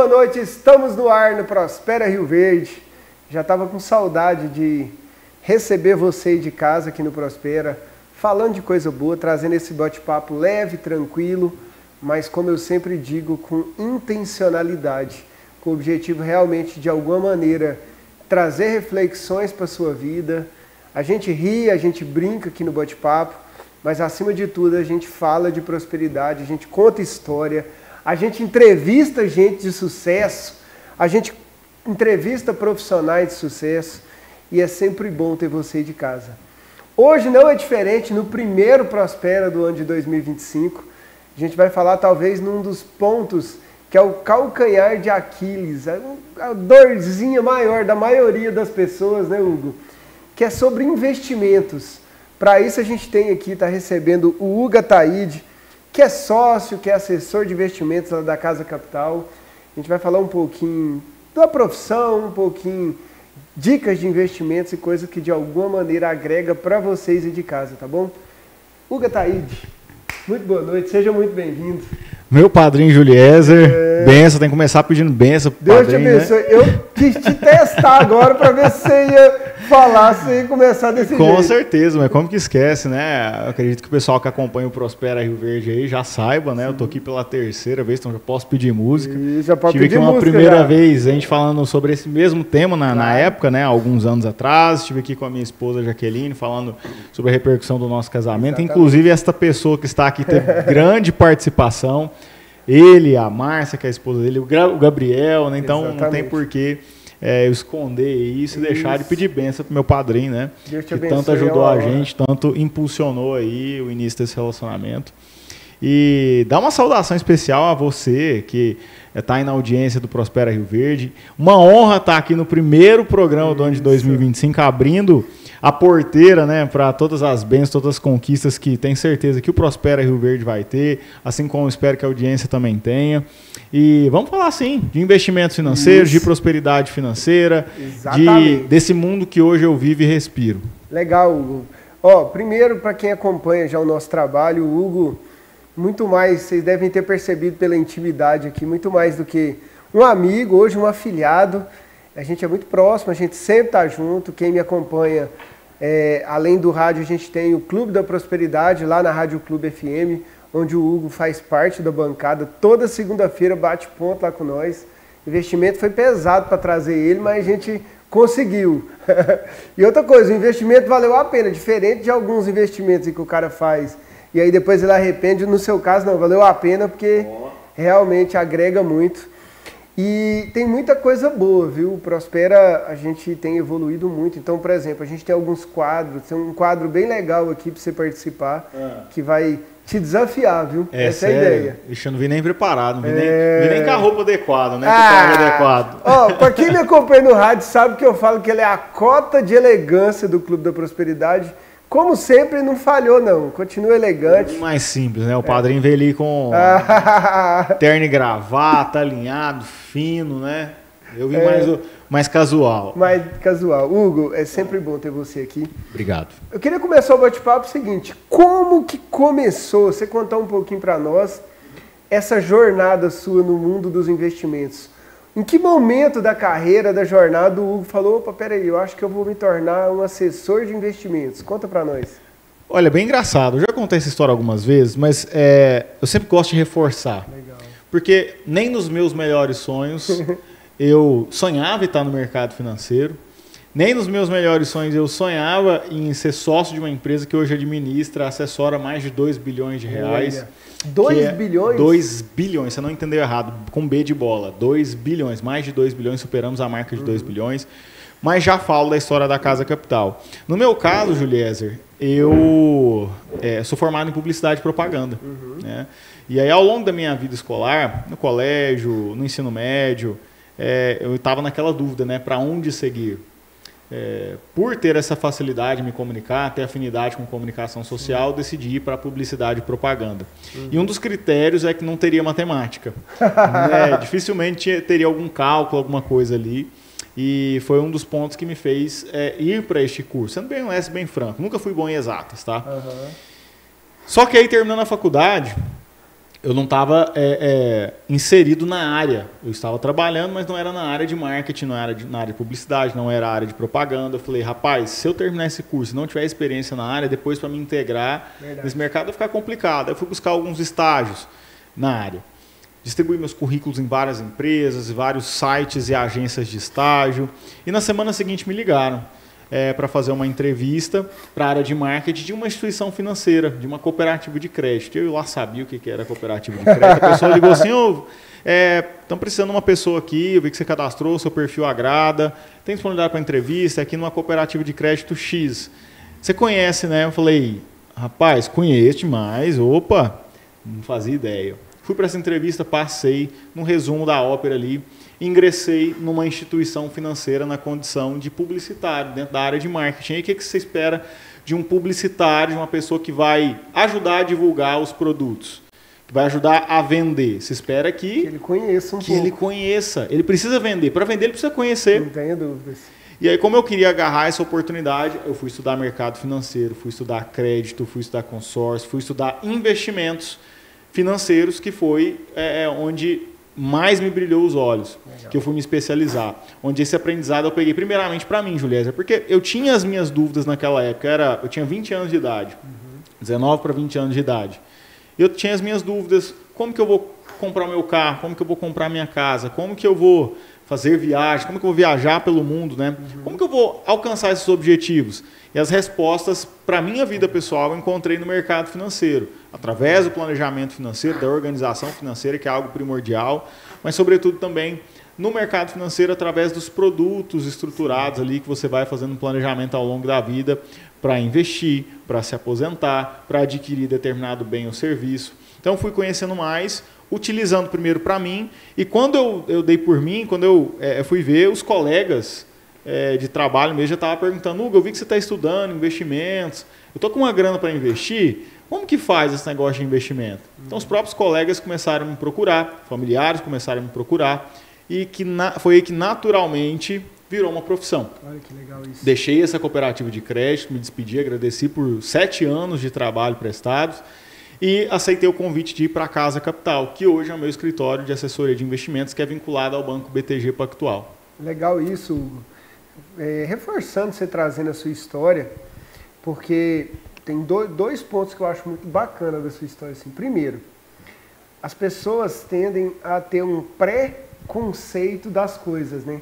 boa noite. Estamos no ar no Prospera Rio Verde. Já estava com saudade de receber você aí de casa aqui no Prospera, falando de coisa boa, trazendo esse bate-papo leve, tranquilo, mas como eu sempre digo, com intencionalidade, com o objetivo realmente de alguma maneira trazer reflexões para a sua vida. A gente ri, a gente brinca aqui no bate-papo, mas acima de tudo a gente fala de prosperidade, a gente conta história, a gente entrevista gente de sucesso, a gente entrevista profissionais de sucesso e é sempre bom ter você de casa. Hoje não é diferente, no primeiro Prospera do ano de 2025, a gente vai falar talvez num dos pontos que é o calcanhar de Aquiles, a dorzinha maior da maioria das pessoas, né, Hugo? Que é sobre investimentos. Para isso a gente tem aqui, está recebendo o Hugo Ataíde, que é sócio, que é assessor de investimentos lá da Casa Capital. A gente vai falar um pouquinho da profissão, um pouquinho dicas de investimentos e coisas que de alguma maneira agrega para vocês aí de casa, tá bom? Hugo Ataíde, muito boa noite, seja muito bem-vindo. Meu padrinho Juliezer, benção, tem que começar pedindo benção pro Deus padrinho, te abençoe. Né? Eu quis te testar agora para ver se você ia falar, se ia começar desse jeito. Com certeza, mas como que esquece, né? Eu acredito que o pessoal que acompanha o Prospera Rio Verde aí já saiba, né? Sim. Eu tô aqui pela terceira vez, então já posso pedir música. Já pode Tive pedir aqui uma música, primeira já. vez a gente falando sobre esse mesmo tema na época, né? Alguns anos atrás. Estive aqui com a minha esposa Jaqueline falando sobre a repercussão do nosso casamento. Exatamente. Inclusive esta pessoa que está aqui teve grande participação. Ele, a Márcia, que é a esposa dele, o Gabriel, né? Então exatamente. Não tem porquê eu esconder isso e deixar de pedir bênção pro meu padrinho, né? Deus te que abençoe, tanto ajudou a gente, tanto impulsionou aí o início desse relacionamento. E dá uma saudação especial a você que está aí na audiência do Prospera Rio Verde. Uma honra estar aqui no primeiro programa do ano de 2025, abrindo a porteira, né, para todas as bênçãos, todas as conquistas que tenho certeza que o Prospera Rio Verde vai ter, assim como espero que a audiência também tenha. E vamos falar, sim, de investimentos financeiros, de prosperidade financeira, desse mundo que hoje eu vivo e respiro. Legal, Hugo. Ó, primeiro, para quem acompanha já o nosso trabalho, o Hugo, muito mais, vocês devem ter percebido pela intimidade aqui, muito mais do que um amigo, hoje um afilhado. A gente é muito próximo, a gente sempre está junto. Quem me acompanha, além do rádio, a gente tem o Clube da Prosperidade, lá na Rádio Clube FM, onde o Hugo faz parte da bancada. Toda segunda-feira bate ponto lá com nós. O investimento foi pesado para trazer ele, mas a gente conseguiu. E outra coisa, o investimento valeu a pena, diferente de alguns investimentos que o cara faz e aí depois ele arrepende. No seu caso, não, valeu a pena porque realmente agrega muito. E tem muita coisa boa, viu? O Prospera, a gente tem evoluído muito. Então, por exemplo, a gente tem alguns quadros, tem um quadro bem legal aqui para você participar, que vai te desafiar, viu? Essa é a ideia. Ixi, eu não vim nem preparado, não vim nem com a roupa adequada, né? Com o carro adequado. Ó, para quem me acompanha no rádio sabe que eu falo que ele é a cota de elegância do Clube da Prosperidade. Como sempre, não falhou, não. Continua elegante. É mais simples, né? O padrinho veio ali com terno e gravata, alinhado, fino, né? Eu vim mais casual. Mais casual. Hugo, é sempre bom ter você aqui. Obrigado. Eu queria começar o bate-papo seguinte. Como que começou, você contar um pouquinho para nós, essa jornada sua no mundo dos investimentos? Em que momento da carreira, da jornada, o Hugo falou, opa, peraí, eu acho que eu vou me tornar um assessor de investimentos? Conta para nós. Olha, bem engraçado. Eu já contei essa história algumas vezes, mas eu sempre gosto de reforçar. Legal. Porque nem nos meus melhores sonhos eu sonhava em estar no mercado financeiro, nem nos meus melhores sonhos eu sonhava em ser sócio de uma empresa que hoje administra, assessora mais de 2 bilhões de reais. 2 bilhões? 2 bilhões, você não entendeu errado, com B de bola. 2 bilhões, mais de 2 bilhões, superamos a marca de 2 bilhões. Mas já falo da história da Casa Capital. No meu caso, Juliezer, eu sou formado em publicidade e propaganda. Né? E aí, ao longo da minha vida escolar, no colégio, no ensino médio, eu estava naquela dúvida, né, para onde seguir. Por ter essa facilidade de me comunicar, ter afinidade com comunicação social, decidi ir para a publicidade e propaganda. E um dos critérios é que não teria matemática. Dificilmente teria algum cálculo, alguma coisa ali. E foi um dos pontos que me fez ir para este curso. Sendo bem honesto, bem franco. Nunca fui bom em exatas, tá? Só que aí, terminando a faculdade, eu não estava inserido na área. Eu estava trabalhando, mas não era na área de marketing, não era na área de publicidade, não era na área de propaganda. Eu falei, rapaz, se eu terminar esse curso e não tiver experiência na área, depois para me integrar nesse mercado vai ficar complicado. Eu fui buscar alguns estágios na área. Distribuí meus currículos em várias empresas, vários sites e agências de estágio. E na semana seguinte me ligaram para fazer uma entrevista para a área de marketing de uma instituição financeira, de uma cooperativa de crédito. Eu lá sabia o que era cooperativa de crédito. A pessoa ligou assim, estão precisando de uma pessoa aqui, eu vi que você cadastrou, seu perfil agrada, tem disponibilidade para entrevista aqui numa cooperativa de crédito X. Você conhece, né? Eu falei, rapaz, conheço demais, opa, não fazia ideia. Fui para essa entrevista, passei num resumo da ópera ali, ingressei numa instituição financeira na condição de publicitário, dentro da área de marketing. E o que você espera de um publicitário, de uma pessoa que vai ajudar a divulgar os produtos, que vai ajudar a vender? Você espera que ele conheça um pouco. Ele conheça. Ele precisa vender. Para vender, ele precisa conhecer. Não tenho dúvidas. E aí, como eu queria agarrar essa oportunidade, eu fui estudar mercado financeiro, fui estudar crédito, fui estudar consórcio, fui estudar investimentos financeiros, que foi onde mais me brilhou os olhos. Legal. Que eu fui me especializar. Onde esse aprendizado eu peguei primeiramente para mim, Juliésia, porque eu tinha as minhas dúvidas naquela época. Eu tinha 20 anos de idade, 19 para 20 anos de idade. Eu tinha as minhas dúvidas, como que eu vou comprar o meu carro, como que eu vou comprar a minha casa, como que eu vou fazer viagem, como que eu vou viajar pelo mundo, né? Como que eu vou alcançar esses objetivos? E as respostas para a minha vida pessoal eu encontrei no mercado financeiro, através do planejamento financeiro, da organização financeira, que é algo primordial, mas sobretudo também no mercado financeiro através dos produtos estruturados ali que você vai fazendo um planejamento ao longo da vida para investir, para se aposentar, para adquirir determinado bem ou serviço. Então fui conhecendo mais, utilizando primeiro para mim, e quando eu dei por mim, quando eu fui ver, os colegas de trabalho mesmo já estavam perguntando, Hugo, eu vi que você está estudando investimentos, eu estou com uma grana para investir, como que faz esse negócio de investimento? Então os próprios colegas começaram a me procurar, familiares começaram a me procurar, e foi aí que naturalmente virou uma profissão. Olha que legal isso. Deixei essa cooperativa de crédito, me despedi, agradeci por 7 anos de trabalho prestados, e aceitei o convite de ir para a Casa Capital, que hoje é o meu escritório de assessoria de investimentos, que é vinculado ao Banco BTG Pactual. Legal isso, Hugo. Reforçando você trazendo a sua história, porque tem dois pontos que eu acho muito bacana da sua história. Assim. Primeiro, as pessoas tendem a ter um pré-conceito das coisas, né?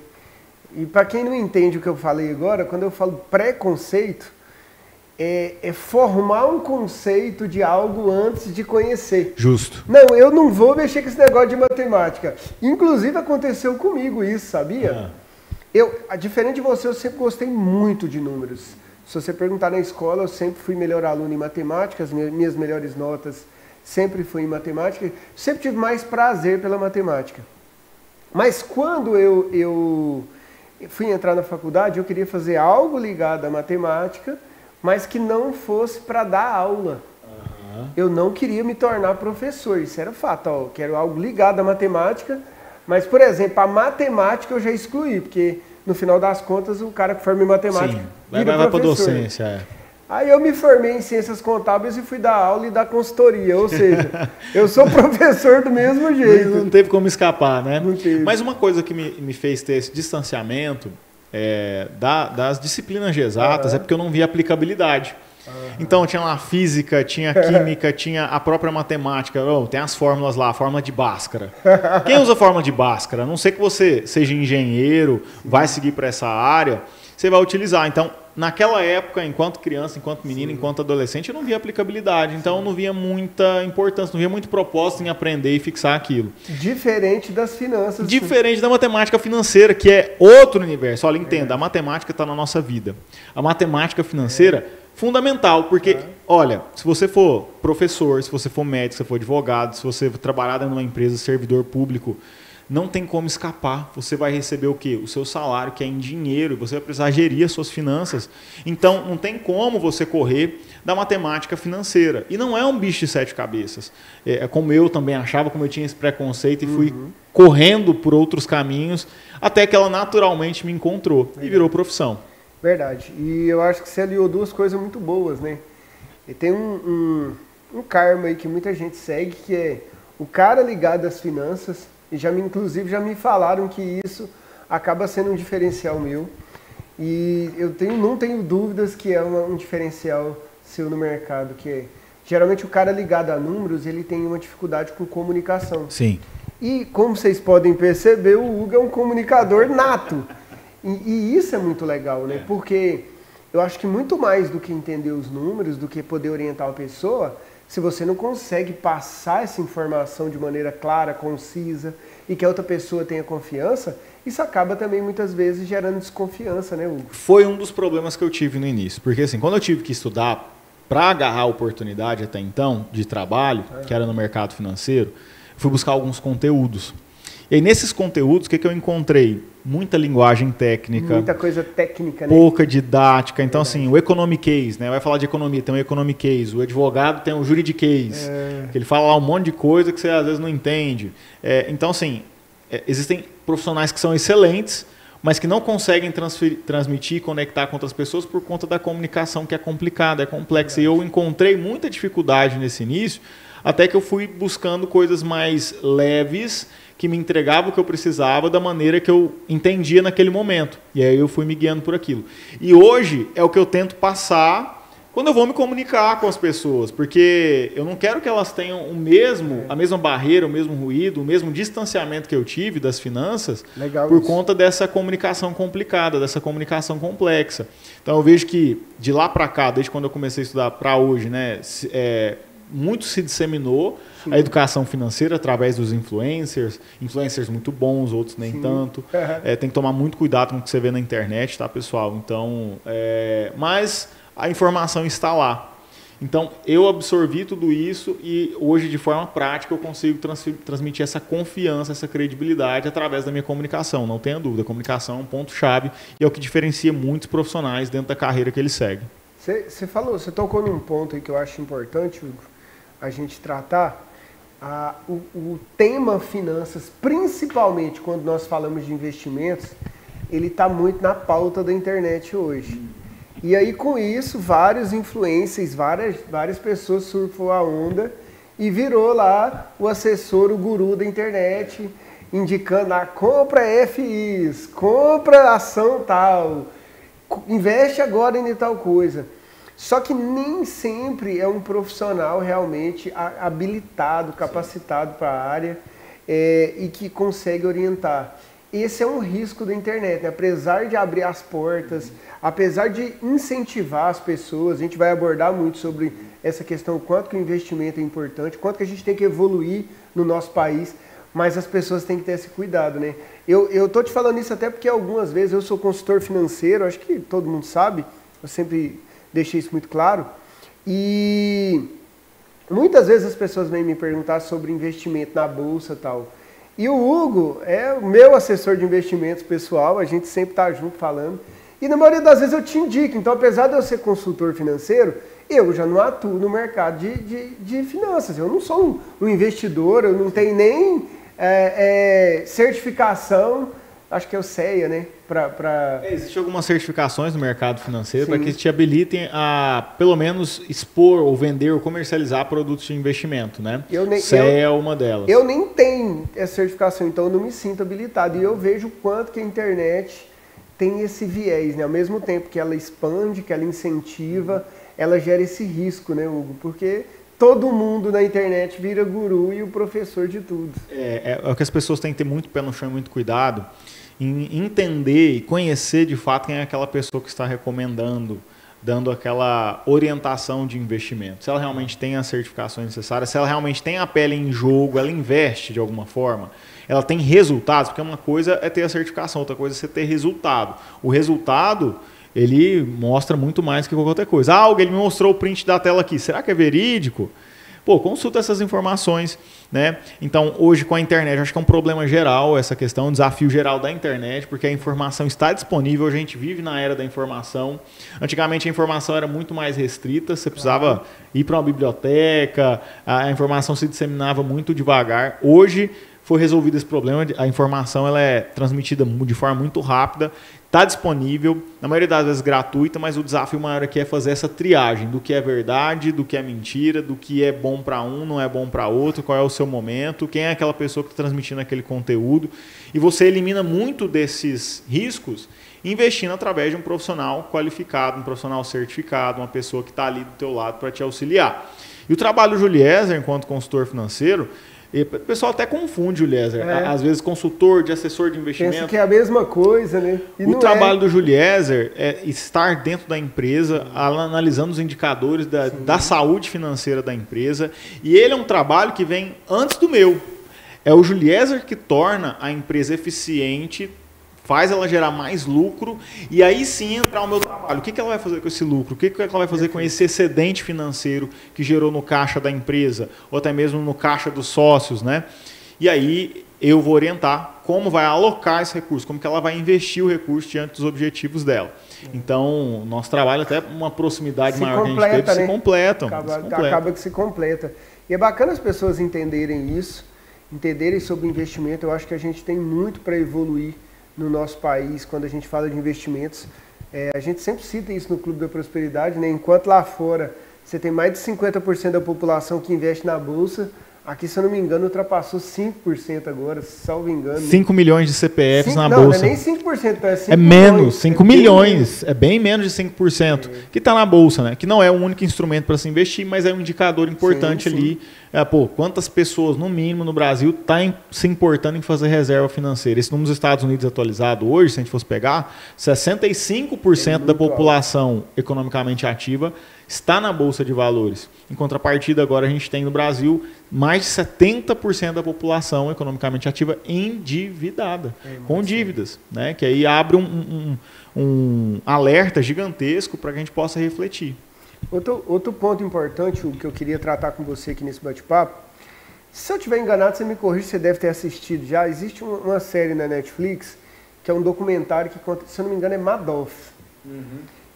E para quem não entende o que eu falei agora, quando eu falo pré-conceito, é formar um conceito de algo antes de conhecer. Justo. Não, eu não vou mexer com esse negócio de matemática. Inclusive aconteceu comigo isso, sabia? Diferente de você, eu sempre gostei muito de números. Se você perguntar na escola, eu sempre fui melhor aluno em matemática, as minhas melhores notas sempre fui em matemática. Sempre tive mais prazer pela matemática. Mas quando eu fui entrar na faculdade, eu queria fazer algo ligado à matemática, mas que não fosse para dar aula. Eu não queria me tornar professor, isso era fato. Eu quero algo ligado à matemática, mas, por exemplo, a matemática eu já excluí, porque no final das contas o cara que forma em matemática vai para a docência. Aí eu me formei em ciências contábeis e fui dar aula e dar consultoria, ou seja, eu sou professor do mesmo jeito. Não teve como escapar, né? Não teve. Mas uma coisa que me fez ter esse distanciamento das disciplinas de exatas é porque eu não via aplicabilidade. Então tinha lá física, tinha química, tinha a própria matemática. Tem as fórmulas lá, a fórmula de Bhaskara. Quem usa a fórmula de Bhaskara? A não ser que você seja engenheiro, vai seguir para essa área, você vai utilizar. Então, naquela época, enquanto criança, enquanto menino, enquanto adolescente, eu não via aplicabilidade. Então, eu não via muita importância, não via muito propósito em aprender e fixar aquilo. Diferente das finanças. Diferente da matemática financeira, que é outro universo. Olha, entenda, a matemática está na nossa vida. A matemática financeira, fundamental, porque, olha, se você for professor, se você for médico, se você for advogado, se você trabalhar numa empresa, servidor público, não tem como escapar. Você vai receber o quê? O seu salário, que é em dinheiro, e você vai precisar gerir as suas finanças. Então, não tem como você correr da matemática financeira. E não é um bicho de 7 cabeças. Como eu também achava, como eu tinha esse preconceito e fui correndo por outros caminhos, até que ela naturalmente me encontrou e virou profissão. Verdade. E eu acho que você aliou duas coisas muito boas, né? E tem um karma aí que muita gente segue, que é o cara ligado às finanças, e inclusive já me falaram que isso acaba sendo um diferencial meu. E não tenho dúvidas que é um diferencial seu no mercado, que é, geralmente o cara ligado a números, ele tem uma dificuldade com comunicação. Sim. E como vocês podem perceber, o Hugo é um comunicador nato. E isso é muito legal, né? Porque eu acho que muito mais do que entender os números, do que poder orientar a pessoa, se você não consegue passar essa informação de maneira clara, concisa, e que a outra pessoa tenha confiança, isso acaba também muitas vezes gerando desconfiança, né, Hugo? Foi um dos problemas que eu tive no início. Porque assim, quando eu tive que estudar para agarrar a oportunidade até então de trabalho, que era no mercado financeiro, fui buscar alguns conteúdos. E aí, nesses conteúdos, o que eu encontrei? Muita linguagem técnica. Muita coisa técnica, né? Pouca didática. Então, assim, o economic case, né? Vai falar de economia, tem o economic case. O advogado tem o juridiquês. Que ele fala lá um monte de coisa que você às vezes não entende. Então, assim, existem profissionais que são excelentes, mas que não conseguem transmitir e conectar com outras pessoas por conta da comunicação que é complicada, é complexa. E eu encontrei muita dificuldade nesse início, até que eu fui buscando coisas mais leves, que me entregavam o que eu precisava da maneira que eu entendia naquele momento. E aí eu fui me guiando por aquilo. E hoje é o que eu tento passar quando eu vou me comunicar com as pessoas, porque eu não quero que elas tenham a mesma barreira, o mesmo ruído, o mesmo distanciamento que eu tive das finanças. Legal por isso. conta dessa comunicação complicada, dessa comunicação complexa. Então eu vejo que de lá para cá, desde quando eu comecei a estudar para hoje, né, muito se disseminou a educação financeira através dos influencers muito bons, outros nem tanto. Tem que tomar muito cuidado com o que você vê na internet, tá, pessoal? Então, mas a informação está lá. Então, eu absorvi tudo isso e hoje, de forma prática, eu consigo transmitir essa confiança, essa credibilidade através da minha comunicação. Não tenha dúvida, a comunicação é um ponto-chave e é o que diferencia muitos profissionais dentro da carreira que eles seguem. Você tocou num ponto aí que eu acho importante, Hugo, a gente tratar. O tema finanças, principalmente quando nós falamos de investimentos, ele está muito na pauta da internet hoje. E aí, com isso, vários influencers, várias pessoas surfam a onda e virou lá o assessor, o guru da internet, indicando compra FIs, compra ação tal, investe agora em tal coisa. Só que nem sempre é um profissional realmente habilitado, capacitado para a área e que consegue orientar. Esse é um risco da internet, né? Apesar de abrir as portas, apesar de incentivar as pessoas, a gente vai abordar muito sobre essa questão, o quanto que o investimento é importante, quanto que a gente tem que evoluir no nosso país, mas as pessoas têm que ter esse cuidado, né? Eu tô te falando isso até porque algumas vezes eu sou consultor financeiro, acho que todo mundo sabe, eu sempre deixei isso muito claro, e muitas vezes as pessoas vêm me perguntar sobre investimento na bolsa e tal. E o Hugo é o meu assessor de investimentos pessoal, a gente sempre está junto falando. E na maioria das vezes eu te indico. Então, apesar de eu ser consultor financeiro, eu já não atuo no mercado de finanças. Eu não sou um investidor, eu não tenho nem certificação, acho que é o CEA, né? Existem algumas certificações no mercado financeiro para que te habilitem a, pelo menos, expor ou vender ou comercializar produtos de investimento, né? CEA é uma delas. Eu nem tenho essa certificação, então eu não me sinto habilitado. E eu vejo o quanto que a internet tem esse viés, né? Ao mesmo tempo que ela expande, que ela incentiva, ela gera esse risco, né, Hugo? Porque todo mundo na internet vira guru e o professor de tudo. É o que as pessoas têm que ter muito pé no chão e muito cuidado em entender e conhecer de fato quem é aquela pessoa que está recomendando, dando aquela orientação de investimento. Se ela realmente tem as certificações necessárias, se ela realmente tem a pele em jogo, ela investe de alguma forma, ela tem resultados, porque uma coisa é ter a certificação, outra coisa é você ter resultado. O resultado, ele mostra muito mais que qualquer outra coisa. Alguém me mostrou o print da tela aqui, será que é verídico? Pô, consulta essas informações, né? Então, hoje com a internet, acho que é um problema geral essa questão, um desafio geral da internet, porque a informação está disponível, a gente vive na era da informação. Antigamente a informação era muito mais restrita, você precisava ir para uma biblioteca, a informação se disseminava muito devagar. Hoje foi resolvido esse problema, a informação ela é transmitida de forma muito rápida, está disponível, na maioria das vezes gratuita, mas o desafio maior aqui é fazer essa triagem do que é verdade, do que é mentira, do que é bom para um, não é bom para outro, qual é o seu momento, quem é aquela pessoa que está transmitindo aquele conteúdo. E você elimina muito desses riscos investindo através de um profissional qualificado, um profissional certificado, uma pessoa que está ali do teu lado para te auxiliar. E o trabalho do Juliezer, enquanto consultor financeiro, o pessoal até confunde o Juliezer. Às vezes consultor, de assessor de investimento. Pensa que é a mesma coisa, né? E o trabalho do Juliezer é estar dentro da empresa, analisando os indicadores da saúde financeira da empresa. E ele é um trabalho que vem antes do meu. É o Juliezer que torna a empresa eficiente, faz ela gerar mais lucro e aí sim entrar o meu trabalho. O que ela vai fazer com esse lucro? O que ela vai fazer com esse excedente financeiro que gerou no caixa da empresa ou até mesmo no caixa dos sócios, né? E aí eu vou orientar como vai alocar esse recurso, como que ela vai investir o recurso diante dos objetivos dela. Então, nosso trabalho até uma proximidade maior que a gente teve, se completam. Acaba que se completa. E é bacana as pessoas entenderem isso, entenderem sobre investimento. Eu acho que a gente tem muito para evoluir no nosso país, quando a gente fala de investimentos. A gente sempre cita isso no Clube da Prosperidade, né? Enquanto lá fora você tem mais de 50% da população que investe na Bolsa, aqui, se eu não me engano, ultrapassou 5% agora, salvo engano. 5 milhões de CPFs na Bolsa. Bolsa. Não é nem 5%, é 5 É menos, 5 milhões. É bem menos de 5% que está na Bolsa, né? Que não é o único instrumento para se investir, mas é um indicador importante ali. Quantas pessoas, no mínimo, no Brasil, estão se importando em fazer reserva financeira? Esse número dos Estados Unidos atualizado hoje, se a gente fosse pegar, 65% da população economicamente ativa está na Bolsa de Valores. Em contrapartida, agora a gente tem no Brasil mais de 70% da população economicamente ativa endividada, com dívidas, né? Que aí abre um alerta gigantesco para que a gente possa refletir. Outro ponto importante, o que eu queria tratar com você aqui nesse bate-papo, se eu estiver enganado, você me corrige, você deve ter assistido já. Existe uma série na Netflix, que é um documentário que conta, se eu não me engano, é Madoff,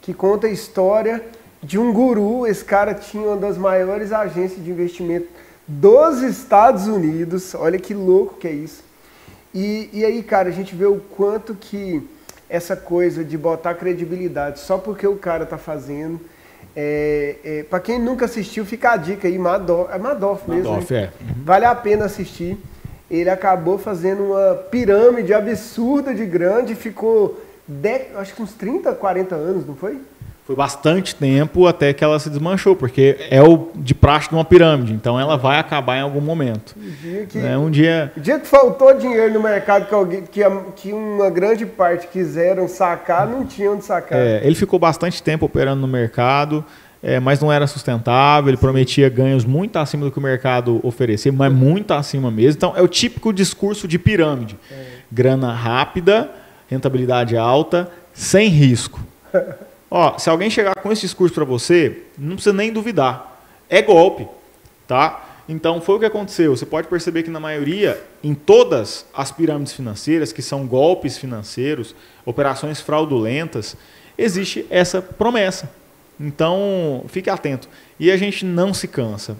que conta a história de um guru. Esse cara tinha uma das maiores agências de investimento dos Estados Unidos. Olha que louco que é isso. E aí, cara, a gente vê o quanto que essa coisa de botar credibilidade só porque o cara tá fazendo. Para quem nunca assistiu, fica a dica aí, Madoff mesmo. Madoff, né? Vale a pena assistir. Ele acabou fazendo uma pirâmide absurda de grande, ficou acho que uns 30, 40 anos, não foi? Foi bastante tempo até que ela se desmanchou, porque é o de praxe de uma pirâmide, então ela vai acabar em algum momento. O dia que faltou dinheiro no mercado, que uma grande parte quiseram sacar, não tinham onde sacar. Ele ficou bastante tempo operando no mercado, mas não era sustentável, ele prometia ganhos muito acima do que o mercado oferecia, mas muito acima mesmo. Então é o típico discurso de pirâmide. Grana rápida, rentabilidade alta, sem risco. Se alguém chegar com esse discurso para você, não precisa nem duvidar. É golpe, tá? Então, foi o que aconteceu. Você pode perceber que, na maioria, em todas as pirâmides financeiras, que são golpes financeiros, operações fraudulentas, existe essa promessa. Então, fique atento. E a gente não se cansa.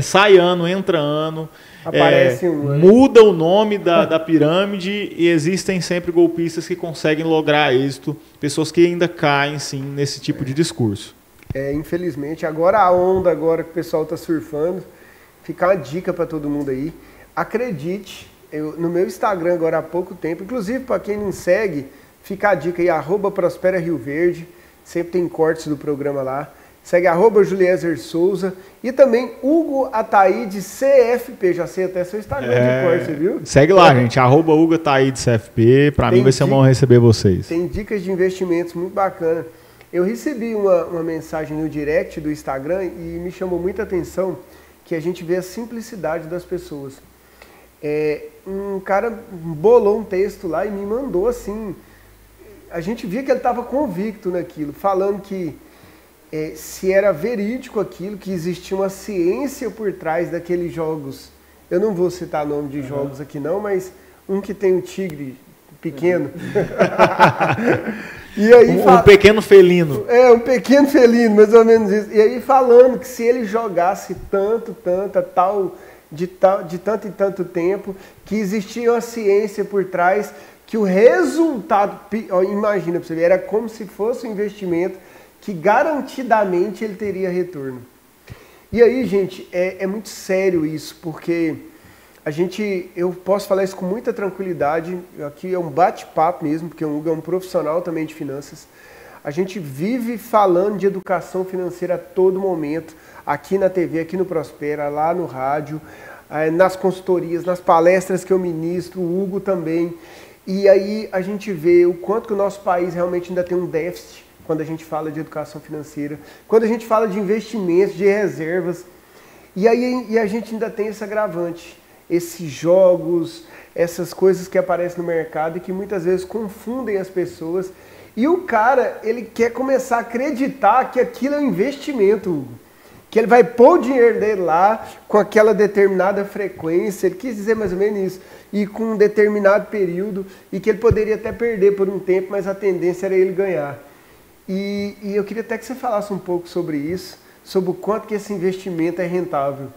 Sai ano, entra ano. Aparece muda o nome da pirâmide e existem sempre golpistas que conseguem lograr êxito, pessoas que ainda caem sim nesse tipo de discurso. Infelizmente, agora a onda que o pessoal está surfando, fica uma dica para todo mundo aí. Acredite, no meu Instagram agora há pouco tempo, inclusive para quem não segue, fica a dica aí, @ProsperaRioVerde, sempre tem cortes do programa lá. Segue @Juliezer Souza e também Hugo Ataíde CFP. Já sei até seu Instagram de cor, você viu? Segue lá, gente. @Hugo Ataíde CFP. Para mim vai ser uma honra receber vocês. Tem dicas de investimentos muito bacana. Eu recebi uma mensagem no direct do Instagram e me chamou muita atenção que a gente vê a simplicidade das pessoas. Um cara bolou um texto lá e me mandou assim. A gente via que ele estava convicto naquilo, falando que se era verídico aquilo, que existia uma ciência por trás daqueles jogos. Eu não vou citar nome de jogos aqui não, mas um que tem um tigre pequeno. E aí, um pequeno felino. Um pequeno felino, mais ou menos isso. E aí falando que se ele jogasse tanta tal de tanto e tanto tempo, que existia uma ciência por trás, que o resultado, imagina para você ver, era como se fosse um investimento que garantidamente ele teria retorno. E aí, gente, é muito sério isso, porque eu posso falar isso com muita tranquilidade, aqui é um bate-papo mesmo, porque o Hugo é um profissional também de finanças. A gente vive falando de educação financeira a todo momento, aqui na TV, aqui no Prospera, lá no rádio, nas consultorias, nas palestras que eu ministro, o Hugo também. E aí a gente vê o quanto que o nosso país realmente ainda tem um déficit quando a gente fala de educação financeira, quando a gente fala de investimentos, de reservas. E aí a gente ainda tem esse agravante, esses jogos, essas coisas que aparecem no mercado e que muitas vezes confundem as pessoas. E o cara, ele quer começar a acreditar que aquilo é um investimento, Hugo. Que ele vai pôr o dinheiro dele lá com aquela determinada frequência, ele quis dizer mais ou menos isso, e com um determinado período, e que ele poderia até perder por um tempo, mas a tendência era ele ganhar. E eu queria até que você falasse um pouco sobre isso, sobre o quanto que esse investimento é rentável.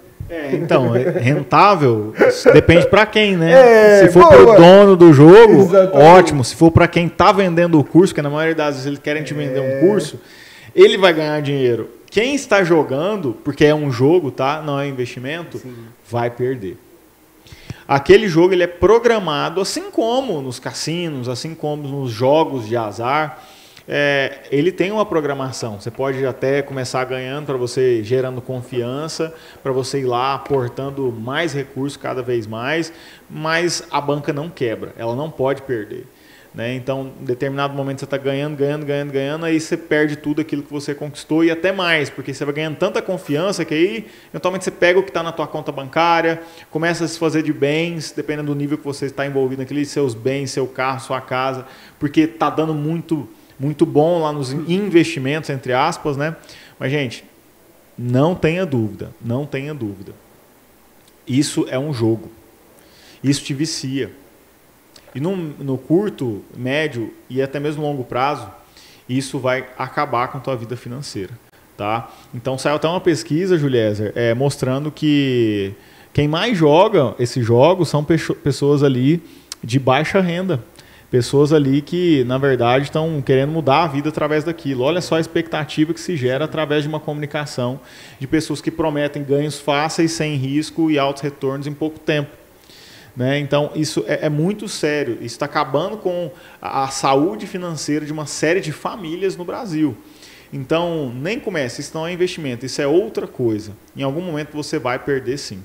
Então, rentável depende para quem, né? Se for boa. pro dono do jogo, Exatamente. ótimo. Se for para quem tá vendendo o curso, que na maioria das vezes eles querem te vender um curso, ele vai ganhar dinheiro. Quem está jogando, porque é um jogo, tá? Não é investimento, sim, vai perder. Aquele jogo ele é programado, assim como nos cassinos, assim como nos jogos de azar. Ele tem uma programação. Você pode até começar ganhando para você, gerando confiança, para você ir lá aportando mais recursos cada vez mais, mas a banca não quebra, ela não pode perder, né? Então, em determinado momento você está ganhando, aí você perde tudo aquilo que você conquistou e até mais, porque você vai ganhando tanta confiança que aí, eventualmente, você pega o que está na tua conta bancária, começa a se fazer de bens, dependendo do nível que você está envolvido naqueles seus bens, seu carro, sua casa, porque está dando muito bom lá nos investimentos, entre aspas, né? Mas, gente, não tenha dúvida. Isso é um jogo. Isso te vicia. E no curto, médio e até mesmo longo prazo, isso vai acabar com a tua vida financeira, tá? Então, saiu até uma pesquisa, Juliezer, mostrando que quem mais joga esses jogos são pessoas ali de baixa renda. Pessoas ali que, na verdade, estão querendo mudar a vida através daquilo. Olha só a expectativa que se gera através de uma comunicação de pessoas que prometem ganhos fáceis, sem risco e altos retornos em pouco tempo, né? Então, isso é muito sério. Isso está acabando com a saúde financeira de uma série de famílias no Brasil. Então, nem comece. Isso não é investimento, isso é outra coisa. Em algum momento você vai perder, sim.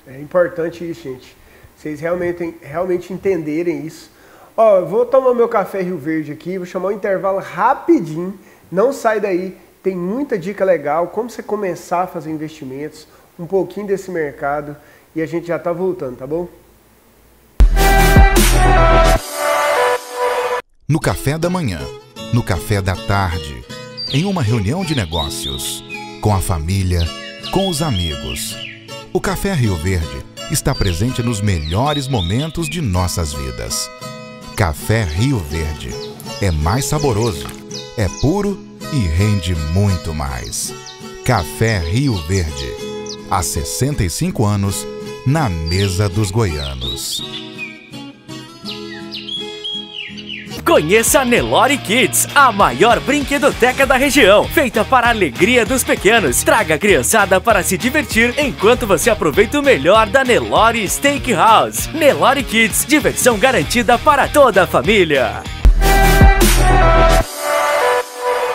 É importante isso, gente. Vocês realmente entenderem isso. Ó, eu vou tomar meu café Rio Verde aqui, vou chamar um intervalo rapidinho, não sai daí, tem muita dica legal, como você começar a fazer investimentos, um pouquinho desse mercado, e a gente já tá voltando, tá bom? No café da manhã, no café da tarde, em uma reunião de negócios, com a família, com os amigos. O Café Rio Verde está presente nos melhores momentos de nossas vidas. Café Rio Verde é mais saboroso, é puro e rende muito mais. Café Rio Verde, há 65 anos, na mesa dos goianos. Conheça a Nelore Kids, a maior brinquedoteca da região, feita para a alegria dos pequenos. Traga a criançada para se divertir enquanto você aproveita o melhor da Nelore Steakhouse. Nelore Kids, diversão garantida para toda a família.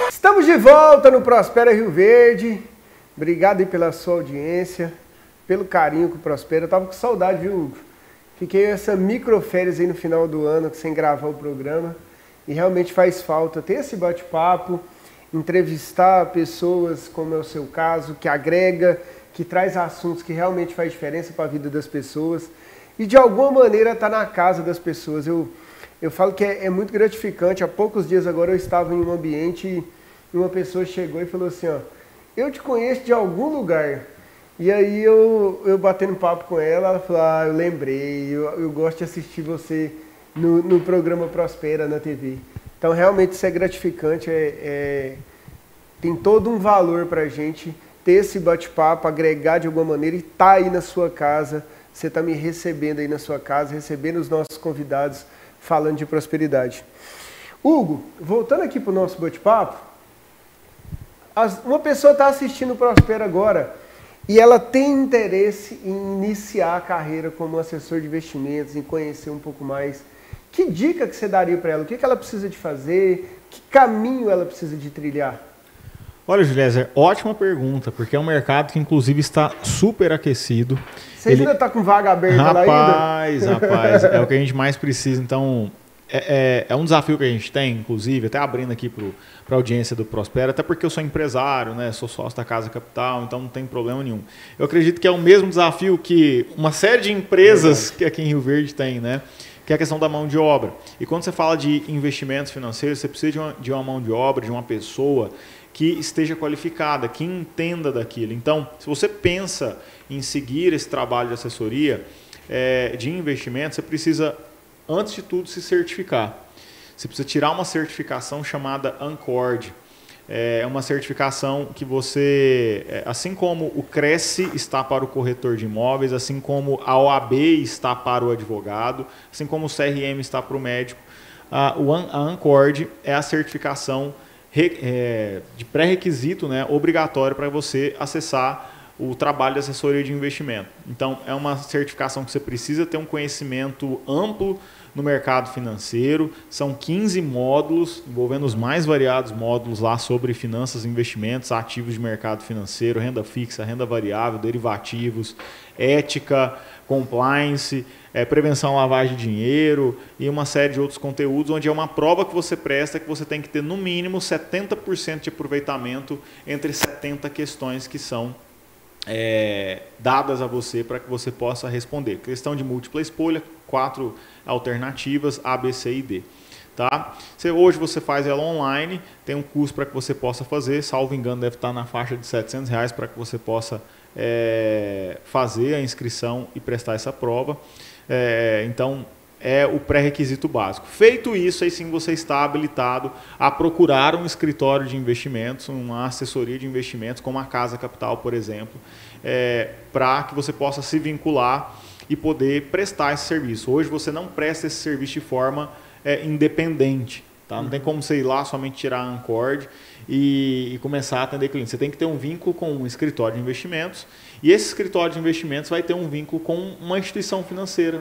Estamos de volta no Prospera Rio Verde. Obrigado aí pela sua audiência, pelo carinho com o Prospera. Eu tava com saudade, viu, Hugo? Fiquei essa microférias aí no final do ano sem gravar o programa e realmente faz falta ter esse bate-papo, entrevistar pessoas, como é o seu caso, que agrega, que traz assuntos que realmente faz diferença para a vida das pessoas e de alguma maneira tá na casa das pessoas. Eu falo que é muito gratificante. Há poucos dias agora eu estava em um ambiente e uma pessoa chegou e falou assim, ó, eu te conheço de algum lugar. E aí eu batendo papo com ela falou, eu lembrei, eu gosto de assistir você no programa Prospera na TV. Então realmente isso é gratificante, tem todo um valor pra gente ter esse bate-papo, agregar de alguma maneira e tá aí na sua casa, você está me recebendo aí na sua casa, recebendo os nossos convidados falando de prosperidade. Hugo, voltando aqui para o nosso bate-papo, uma pessoa está assistindo o Prospera agora e ela tem interesse em iniciar a carreira como assessor de investimentos, em conhecer um pouco mais. Que dica que você daria para ela? O que ela precisa de fazer? Que caminho ela precisa de trilhar? Olha, Juliezer, ótima pergunta, porque é um mercado que inclusive está super aquecido. Você ainda está com vaga aberta lá ainda? Rapaz, é o que a gente mais precisa. Então, é um desafio que a gente tem, inclusive, até abrindo aqui para a audiência do Prospera, até porque eu sou empresário, né? Sou sócio da Casa Capital, então não tem problema nenhum. Eu acredito que é o mesmo desafio que uma série de empresas que aqui em Rio Verde tem, né? Que é a questão da mão de obra. E quando você fala de investimentos financeiros, você precisa de uma mão de obra, de uma pessoa que esteja qualificada, que entenda daquilo. Então, se você pensa em seguir esse trabalho de assessoria de investimento, você precisa, antes de tudo, se certificar. Você precisa tirar uma certificação chamada Ancord. É uma certificação que você, assim como o Cresce está para o corretor de imóveis, assim como a OAB está para o advogado, assim como o CRM está para o médico, a Ancord é a certificação de pré-requisito, né, obrigatório para você acessar o trabalho de assessoria de investimento. Então, é uma certificação que você precisa ter um conhecimento amplo no mercado financeiro. São 15 módulos, envolvendo os mais variados módulos lá sobre finanças, investimentos, ativos de mercado financeiro, renda fixa, renda variável, derivativos, ética, compliance, prevenção à lavagem de dinheiro e uma série de outros conteúdos, onde é uma prova que você presta que você tem que ter no mínimo 70% de aproveitamento entre 70 questões que são dadas a você para que você possa responder. Questão de múltipla escolha, 4 alternativas, A, B, C e D. Tá? Hoje você faz ela online, tem um curso para que você possa fazer, salvo engano deve estar na faixa de R$700 para que você possa fazer a inscrição e prestar essa prova. Então, é o pré-requisito básico. Feito isso, aí sim você está habilitado a procurar um escritório de investimentos, uma assessoria de investimentos, como a Casa Capital, por exemplo, para que você possa se vincular e poder prestar esse serviço. Hoje você não presta esse serviço de forma independente. Tá? Não tem como você ir lá somente tirar a Ancord e começar a atender clientes. Você tem que ter um vínculo com um escritório de investimentos e esse escritório de investimentos vai ter um vínculo com uma instituição financeira.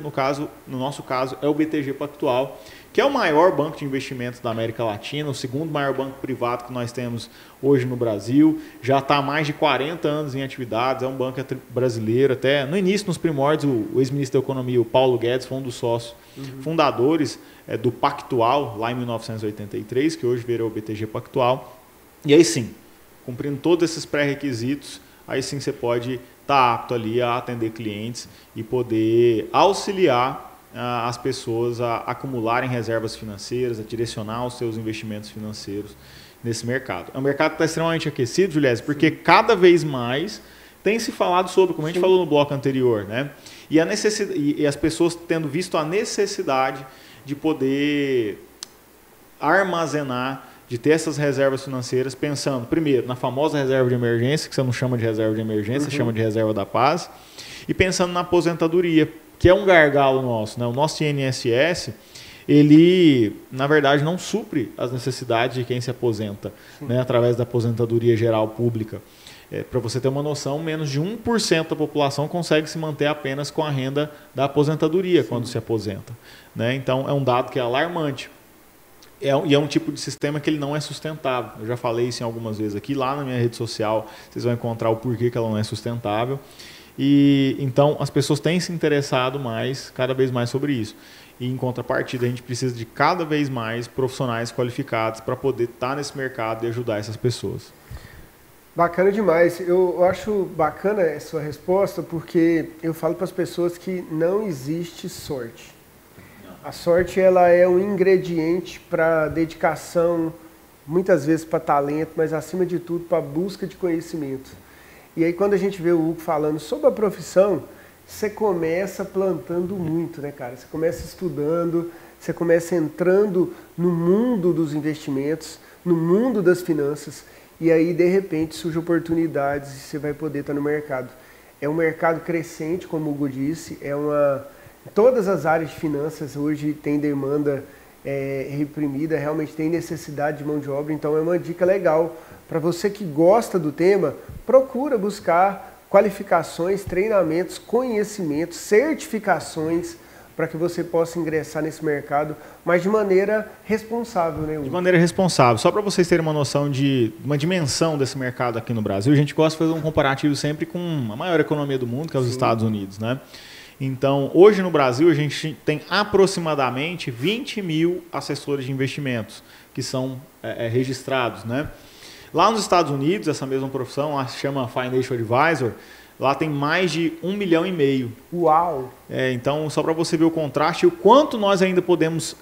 No nosso caso, é o BTG Pactual, que é o maior banco de investimentos da América Latina, o segundo maior banco privado que nós temos hoje no Brasil. Já está há mais de 40 anos em atividades, é um banco brasileiro. Até no início, nos primórdios, o ex-ministro da Economia, o Paulo Guedes, foi um dos sócios fundadores do Pactual, lá em 1983, que hoje virou o BTG Pactual. E aí sim, cumprindo todos esses pré-requisitos, aí sim você pode estar apto ali a atender clientes e poder auxiliar as pessoas a acumularem reservas financeiras, a direcionar os seus investimentos financeiros nesse mercado. É um mercado que está extremamente aquecido, Juliés, porque cada vez mais tem se falado sobre, como a gente falou no bloco anterior, né? E as pessoas tendo visto a necessidade de poder armazenar, de ter essas reservas financeiras, pensando, primeiro, na famosa reserva de emergência, que você não chama de reserva de emergência, você chama de reserva da paz, e pensando na aposentadoria, que é um gargalo nosso, né? O nosso INSS, ele, na verdade, não supre as necessidades de quem se aposenta, né? Através da aposentadoria geral pública. Para você ter uma noção, menos de 1% da população consegue se manter apenas com a renda da aposentadoria quando se aposenta, né? Então, é um dado que é alarmante. E é um tipo de sistema que ele não é sustentável. Eu já falei isso em algumas vezes aqui. Lá na minha rede social, vocês vão encontrar o porquê que ela não é sustentável. E então, as pessoas têm se interessado cada vez mais sobre isso. E, em contrapartida, a gente precisa de cada vez mais profissionais qualificados para poder estar nesse mercado e ajudar essas pessoas. Bacana demais. Eu acho bacana a sua resposta, porque eu falo para as pessoas que não existe sorte. A sorte ela é um ingrediente para dedicação, muitas vezes para talento, mas acima de tudo para busca de conhecimento. E aí quando a gente vê o Hugo falando sobre a profissão, você começa plantando muito, né, cara? Você começa estudando, você começa entrando no mundo dos investimentos, no mundo das finanças. e aí, de repente, surgem oportunidades e você vai poder estar no mercado. É um mercado crescente, como o Hugo disse, todas as áreas de finanças hoje tem demanda reprimida, realmente tem necessidade de mão de obra, então é uma dica legal. Para você que gosta do tema, procura buscar qualificações, treinamentos, conhecimentos, certificações, para que você possa ingressar nesse mercado, mas de maneira responsável, né, Hugo? De maneira responsável. Só para vocês terem uma noção de uma dimensão desse mercado aqui no Brasil, a gente gosta de fazer um comparativo sempre com a maior economia do mundo, que é os Estados Unidos, né? Então, hoje no Brasil, a gente tem aproximadamente 20 mil assessores de investimentos que são registrados, né? Lá nos Estados Unidos, essa mesma profissão, lá se chama Financial Advisor, lá tem mais de 1,5 milhão. Uau! Então, só para você ver o contraste, o quanto nós ainda podemos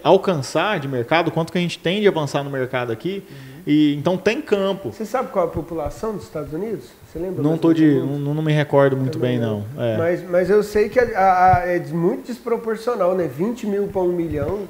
alcançar de mercado, o quanto que a gente tem de avançar no mercado aqui. E, então, tem campo. Você sabe qual é a população dos Estados Unidos? Você lembra? Não me recordo muito bem, não. Mas eu sei que é muito desproporcional, né? 20 mil para 1 milhão.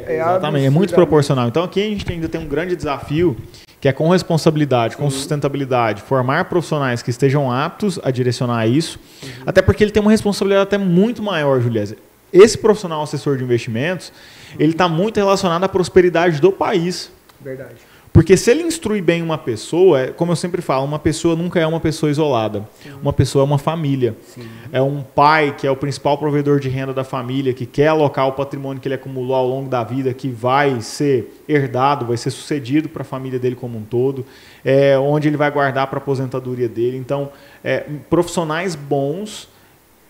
Exatamente, é muito proporcional. Então, aqui a gente ainda tem um grande desafio, que é com responsabilidade, com sustentabilidade, formar profissionais que estejam aptos a direcionar isso, até porque ele tem uma responsabilidade até muito maior, Juliesa. Esse profissional assessor de investimentos, ele está muito relacionado à prosperidade do país. Verdade. Porque se ele instrui bem uma pessoa, como eu sempre falo, uma pessoa nunca é uma pessoa isolada. Uma pessoa é uma família. Sim. É um pai que é o principal provedor de renda da família, que quer alocar o patrimônio que ele acumulou ao longo da vida, que vai ser herdado, vai ser sucedido para a família dele como um todo, onde ele vai guardar para a aposentadoria dele. Então, profissionais bons